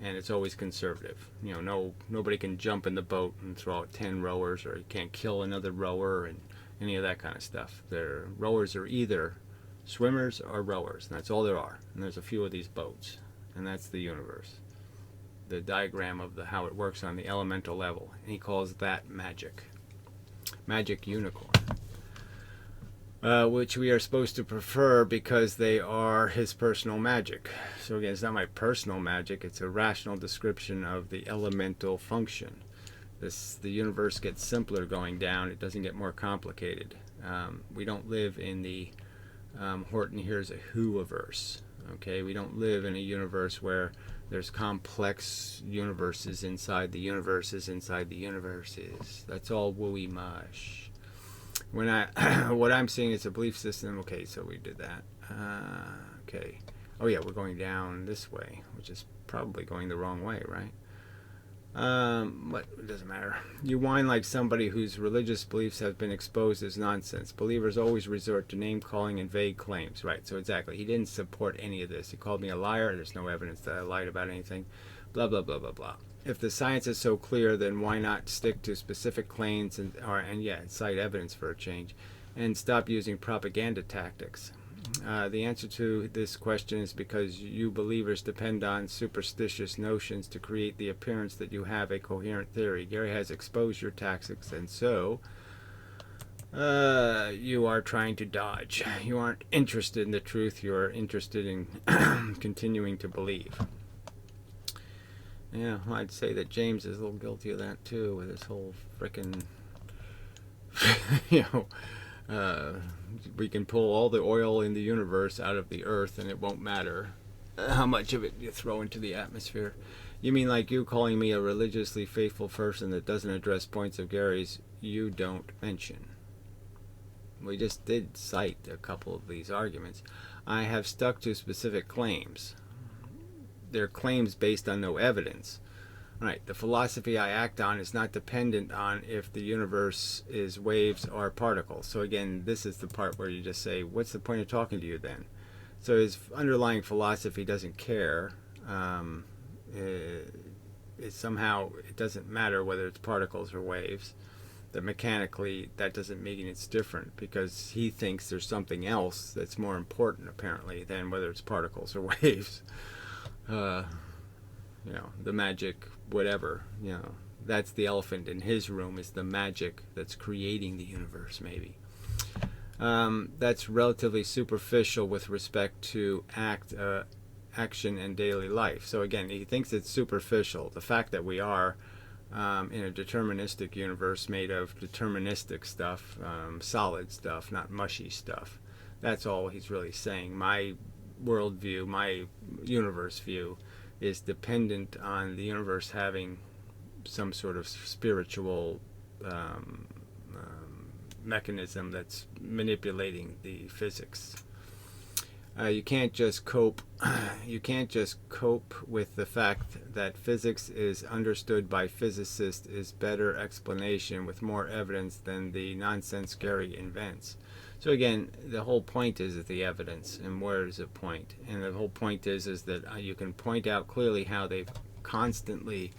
And it's always conservative. You know, nobody can jump in the boat and throw out 10 rowers, or you can't kill another rower and any of that kind of stuff. Rowers are either swimmers or rowers, and that's all there are. And there's a few of these boats, and that's the universe. The diagram of how it works on the elemental level, and he calls that magic. Magic unicorn. Which we are supposed to prefer because they are his personal magic. So again, it's not my personal magic, it's a rational description of the elemental function. The universe gets simpler going down, it doesn't get more complicated. We don't live in the Horton Hears a Who-averse. Okay, we don't live in a universe where there's complex universes inside the universes inside the universes. That's all wooey mush. When what I'm seeing is a belief system. Okay, so we did that. Okay. Oh yeah, we're going down this way, which is probably going the wrong way, right? But it doesn't matter. You whine like somebody whose religious beliefs have been exposed as nonsense. Believers always resort to name-calling and vague claims. Right, so exactly. He didn't support any of this. He called me a liar. There's no evidence that I lied about anything. Blah, blah, blah, blah, blah. If the science is so clear, then why not stick to specific claims and cite evidence for a change, and stop using propaganda tactics? The answer to this question is because you believers depend on superstitious notions to create the appearance that you have a coherent theory. Gary has exposed your tactics, and so you are trying to dodge. You aren't interested in the truth. You are interested in continuing to believe. Yeah, I'd say that James is a little guilty of that too, with his whole frickin' we can pull all the oil in the universe out of the earth and it won't matter how much of it you throw into the atmosphere. You mean like you calling me a religiously faithful person that doesn't address points of Gary's you don't mention? We just did cite a couple of these arguments. I have stuck to specific claims. They're claims based on no evidence. Right, the philosophy I act on is not dependent on if the universe is waves or particles. So again, this is the part where you just say, what's the point of talking to you then? So his underlying philosophy doesn't care. It doesn't matter whether it's particles or waves. That mechanically, that doesn't mean it's different because he thinks there's something else that's more important apparently than whether it's particles or waves. The magic whatever, that's the elephant in his room, is the magic that's creating the universe maybe. That's relatively superficial with respect to action and daily life. So again, he thinks it's superficial. The fact that we are in a deterministic universe made of deterministic stuff, solid stuff, not mushy stuff. That's all he's really saying. My worldview, my universe view, is dependent on the universe having some sort of spiritual mechanism that's manipulating the physics. You can't just cope with the fact that physics is understood by physicists is better explanation with more evidence than the nonsense Gary invents. So again, the whole point is the evidence, and where is the point? And the whole point is that you can point out clearly how they've constantly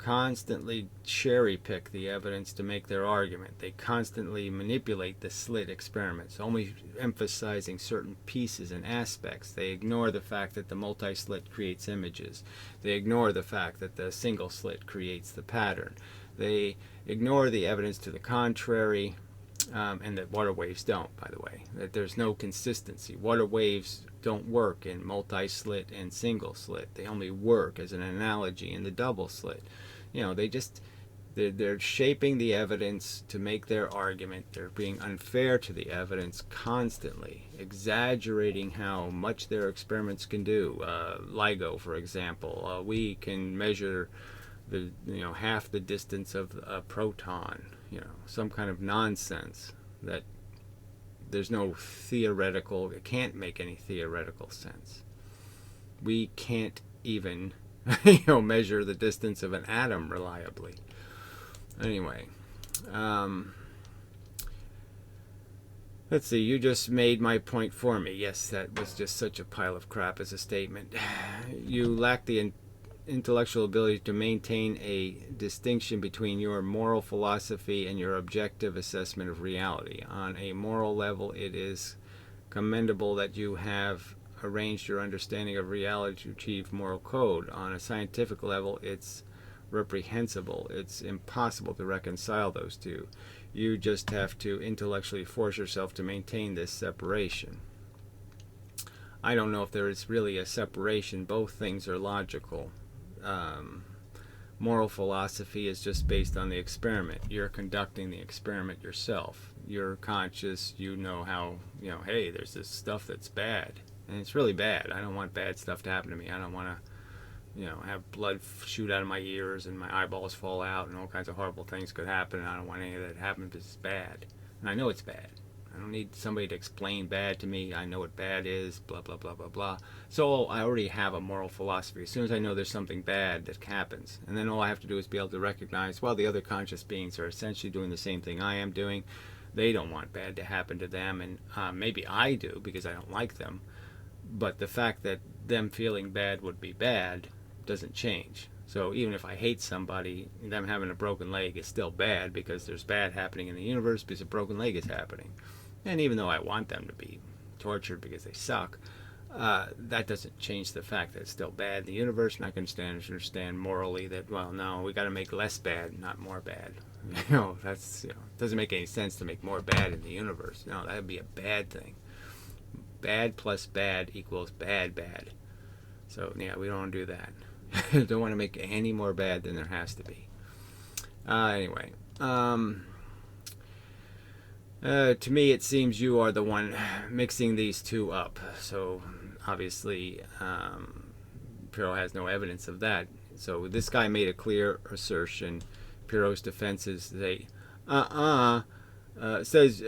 constantly cherry pick the evidence to make their argument. They constantly manipulate the slit experiments, only emphasizing certain pieces and aspects. They ignore the fact that the multi-slit creates images. They ignore the fact that the single slit creates the pattern. They ignore the evidence to the contrary, and that water waves don't, by the way. That there's no consistency. Water waves don't work in multi-slit and single slit. They only work as an analogy in the double slit. You know, they're shaping the evidence to make their argument. They're being unfair to the evidence constantly, exaggerating how much their experiments can do. LIGO, for example, we can measure half the distance of a proton. Some kind of nonsense that there's no theoretical, it can't make any theoretical sense. We can't even measure the distance of an atom reliably. Anyway, let's see, you just made my point for me. Yes, that was just such a pile of crap as a statement. You lack the intellectual ability to maintain a distinction between your moral philosophy and your objective assessment of reality. On a moral level, it is commendable that you have arranged your understanding of reality to achieve moral code. On a scientific level, it's reprehensible. It's impossible to reconcile those two. You just have to intellectually force yourself to maintain this separation. I don't know if there is really a separation. Both things are logical. Moral philosophy is just based on the experiment. You're conducting the experiment yourself. You're conscious. You know how, hey, there's this stuff that's bad. And it's really bad. I don't want bad stuff to happen to me. I don't want to, have blood shoot out of my ears and my eyeballs fall out and all kinds of horrible things could happen. And I don't want any of that to happen because it's bad. And I know it's bad. I don't need somebody to explain bad to me. I know what bad is, blah, blah, blah, blah, blah. So I already have a moral philosophy. As soon as I know there's something bad that happens, and then all I have to do is be able to recognize, well, the other conscious beings are essentially doing the same thing I am doing. They don't want bad to happen to them, and maybe I do because I don't like them. But the fact that them feeling bad would be bad doesn't change. So even if I hate somebody, them having a broken leg is still bad because there's bad happening in the universe because a broken leg is happening. And even though I want them to be tortured because they suck, that doesn't change the fact that it's still bad in the universe. And I can understand morally that, well, no, we got to make less bad, not more bad. That's it doesn't make any sense to make more bad in the universe. No, that would be a bad thing. Bad plus bad equals bad. So yeah, we don't want to do that. Don't want to make any more bad than there has to be. Anyway. To me, it seems you are the one mixing these two up. So, obviously, Pyrrho has no evidence of that. So, this guy made a clear assertion. Pyrrho's defenses say, says,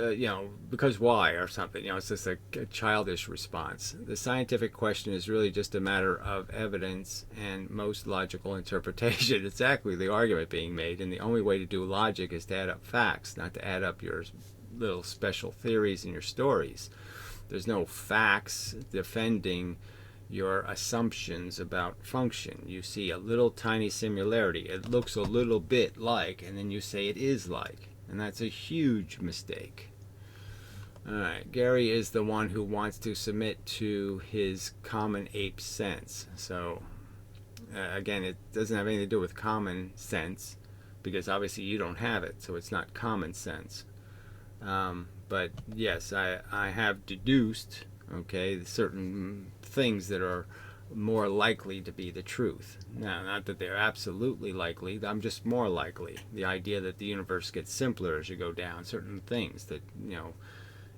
because why or something. It's just a childish response. The scientific question is really just a matter of evidence and most logical interpretation. It's exactly the argument being made. And the only way to do logic is to add up facts, not to add up your little special theories in your stories. There's no facts defending your assumptions about function. You see a little tiny similarity. It looks a little bit like, and then you say it is like. And that's a huge mistake. Alright, Gary is the one who wants to submit to his common ape sense. So, again, it doesn't have anything to do with common sense, because obviously you don't have it, so it's not common sense. But yes, I have deduced, certain things that are more likely to be the truth. Now, not that they're absolutely likely, I'm just more likely. The idea that the universe gets simpler as you go down, certain things that,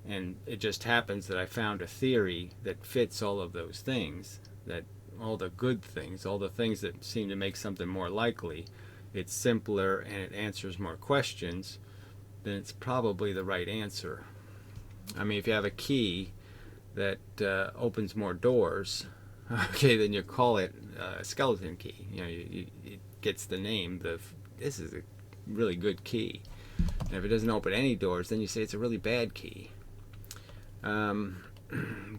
and it just happens that I found a theory that fits all of those things, that all the good things, all the things that seem to make something more likely, it's simpler and it answers more questions, then it's probably the right answer. I mean, if you have a key that opens more doors, then you call it a skeleton key. It gets the name. This is a really good key. And if it doesn't open any doors, then you say it's a really bad key.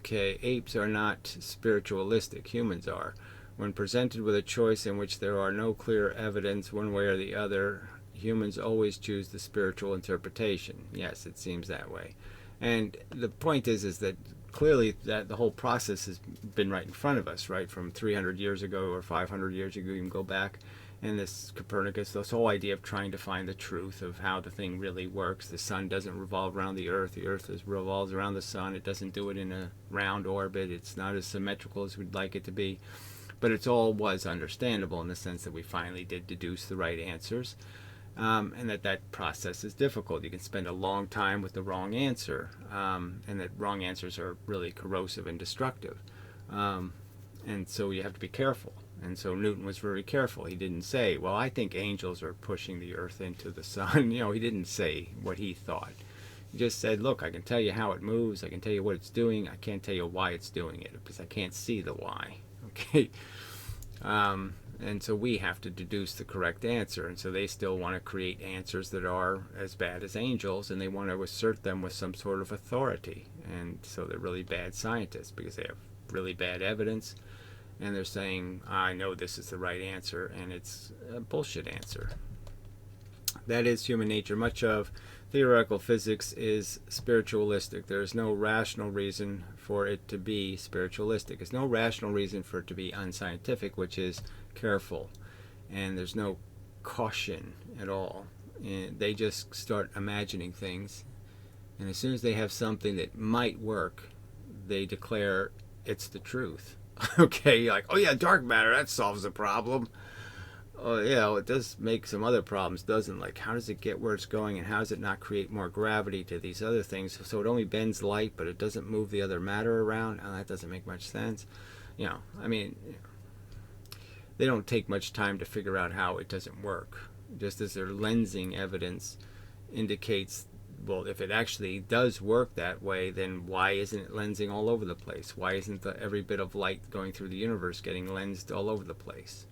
Apes are not spiritualistic. Humans are. When presented with a choice in which there are no clear evidence one way or the other, humans always choose the spiritual interpretation. Yes, it seems that way. And the point is that clearly that the whole process has been right in front of us, right? From 300 years ago or 500 years ago, you can go back. And this Copernicus, this whole idea of trying to find the truth of how the thing really works. The sun doesn't revolve around the earth revolves around the sun. It doesn't do it in a round orbit. It's not as symmetrical as we'd like it to be. But it all was understandable in the sense that we finally did deduce the right answers. And that process is difficult. You can spend a long time with the wrong answer, and that wrong answers are really corrosive and destructive. And so you have to be careful. And so Newton was very careful. He didn't say, well, I think angels are pushing the earth into the sun. He didn't say what he thought. He just said, look, I can tell you how it moves. I can tell you what it's doing. I can't tell you why it's doing it because I can't see the why. Okay? And so we have to deduce the correct answer. And so they still want to create answers that are as bad as angels, and they want to assert them with some sort of authority. And so they're really bad scientists because they have really bad evidence. And they're saying, I know this is the right answer, and it's a bullshit answer. That is human nature. Much of theoretical physics is spiritualistic. There is no rational reason for it to be spiritualistic. There's no rational reason for it to be unscientific, which is careful. And there's no caution at all. And they just start imagining things. And as soon as they have something that might work, they declare it's the truth. Okay, you're like, oh yeah, dark matter, that solves the problem. Oh yeah, well, it does make some other problems, doesn't it? Like, how does it get where it's going, and how does it not create more gravity to these other things? So it only bends light, but it doesn't move the other matter around. Oh, that doesn't make much sense. They don't take much time to figure out how it doesn't work. Just as their lensing evidence indicates, well, if it actually does work that way, then why isn't it lensing all over the place? Why isn't every bit of light going through the universe getting lensed all over the place?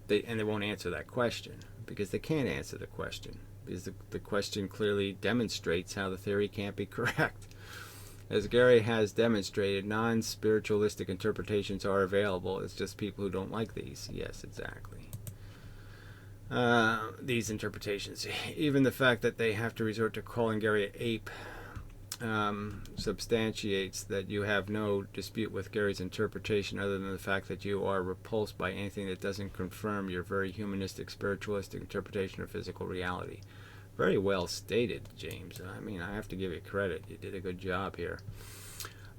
They won't answer that question because they can't answer the question because the question clearly demonstrates how the theory can't be correct. As Gary has demonstrated, non-spiritualistic interpretations are available. It's just people who don't like these. Yes, exactly. These interpretations. Even the fact that they have to resort to calling Gary an ape substantiates that you have no dispute with Gary's interpretation other than the fact that you are repulsed by anything that doesn't confirm your very humanistic, spiritualistic interpretation of physical reality. Very well stated, James. I have to give you credit. You did a good job here.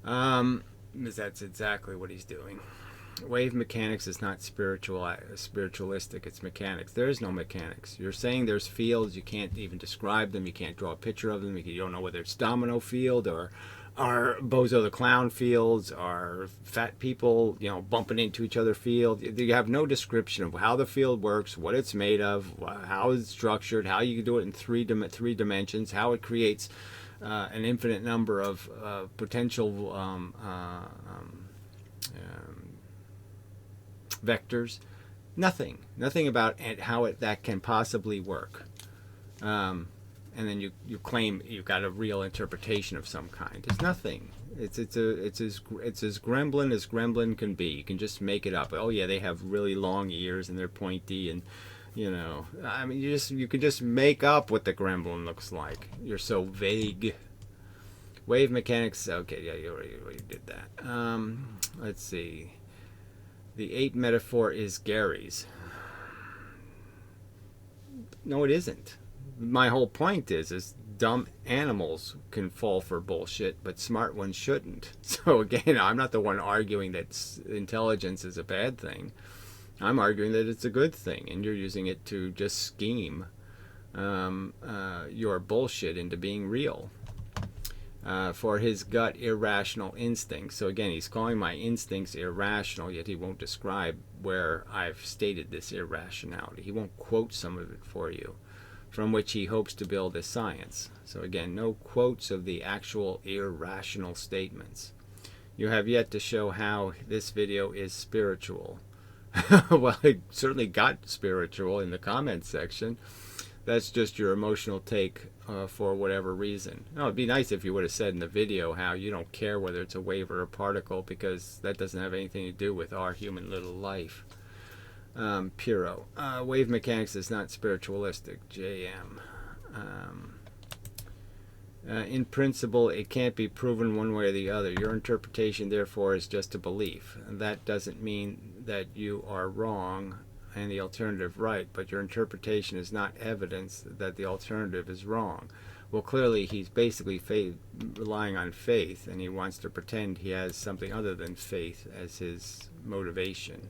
Because that's exactly what he's doing. Wave mechanics is not spiritualistic, it's mechanics. There is no mechanics. You're saying there's fields, you can't even describe them, you can't draw a picture of them, you don't know whether it's domino field or Bozo the Clown fields or fat people, bumping into each other field. You have no description of how the field works, what it's made of, how it's structured, how you can do it in three dimensions, how it creates an infinite number of potential vectors. Nothing about how that can possibly work. And then you claim you've got a real interpretation of some kind. It's nothing. It's as gremlin as gremlin can be. You can just make it up. Oh yeah, they have really long ears and they're pointy, and you can just make up what the gremlin looks like. You're so vague. Wave mechanics. Okay, yeah, you already did that. Let's see. The ape metaphor is Gary's. No, it isn't. My whole point is dumb animals can fall for bullshit, but smart ones shouldn't. So again, I'm not the one arguing that intelligence is a bad thing. I'm arguing that it's a good thing, and you're using it to just scheme your bullshit into being real. For his gut irrational instincts. So again, he's calling my instincts irrational, yet he won't describe where I've stated this irrationality. He won't quote some of it for you, from which he hopes to build his science. So again, no quotes of the actual irrational statements. You have yet to show how this video is spiritual. Well, it certainly got spiritual in the comments section. That's just your emotional take for whatever reason. No, it'd be nice if you would have said in the video how you don't care whether it's a wave or a particle, because that doesn't have anything to do with our human little life. Pyrrho. Wave mechanics is not spiritualistic. JM. In principle, it can't be proven one way or the other. Your interpretation, therefore, is just a belief. That doesn't mean that you are wrong and the alternative right, but your interpretation is not evidence that the alternative is wrong. Well, clearly he's basically relying on faith, and he wants to pretend he has something other than faith as his motivation.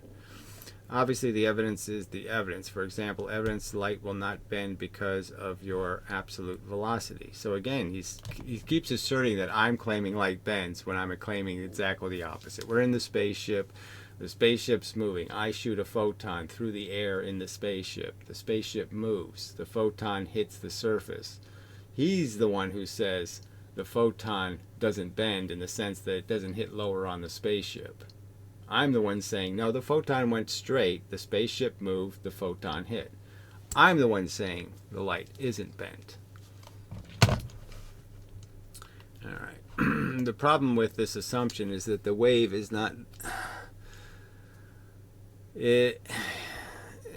Obviously, the evidence is the evidence. For example, evidence light will not bend because of your absolute velocity. So again, he keeps asserting that I'm claiming light bends when I'm claiming exactly the opposite. We're in the spaceship. The spaceship's moving. I shoot a photon through the air in the spaceship. The spaceship moves. The photon hits the surface. He's the one who says the photon doesn't bend in the sense that it doesn't hit lower on the spaceship. I'm the one saying, no, the photon went straight, the spaceship moved, the photon hit. I'm the one saying the light isn't bent. All right. The problem with this assumption is that the wave is not...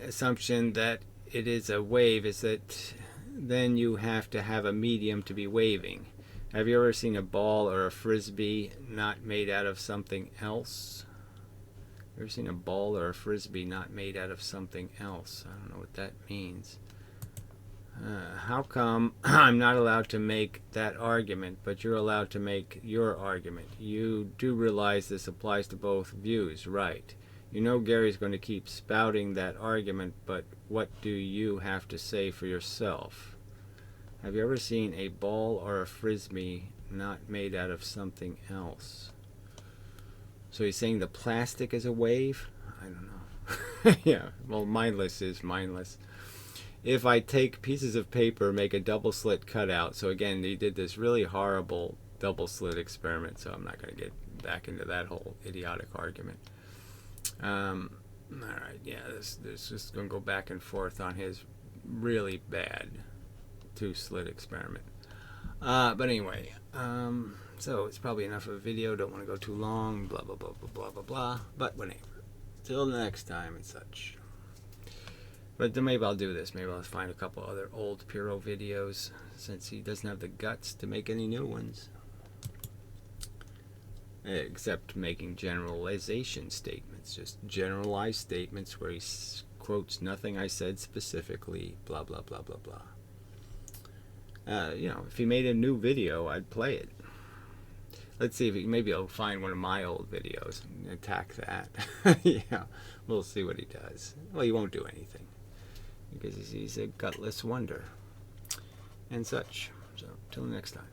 assumption that it is a wave is that then you have to have a medium to be waving. Have you ever seen a ball or a frisbee not made out of something else? Ever seen a ball or a frisbee not made out of something else? I don't know what that means. How come I'm not allowed to make that argument, but you're allowed to make your argument? You do realize this applies to both views, right? You know Gary's going to keep spouting that argument, but what do you have to say for yourself? Have you ever seen a ball or a frisbee not made out of something else? So he's saying the plastic is a wave? I don't know. Yeah, well, mindless is mindless. If I take pieces of paper, make a double slit cutout. So again, he did this really horrible double slit experiment, so I'm not going to get back into that whole idiotic argument. Alright, yeah, this just going to go back and forth on his really bad two-slit experiment. But anyway, so it's probably enough of a video. Don't want to go too long, blah, blah, blah, blah, blah, blah, blah. But whatever. Till next time and such. But then maybe I'll do this. Maybe I'll find a couple other old Pyrrho videos, since he doesn't have the guts to make any new ones. Except making generalization statements, just generalized statements where he quotes nothing I said specifically, blah, blah, blah, blah, blah. You know, if he made a new video, I'd play it. Let's see if maybe I'll find one of my old videos and attack that. Yeah, we'll see what he does. Well, he won't do anything, because he's a gutless wonder and such. So, till next time.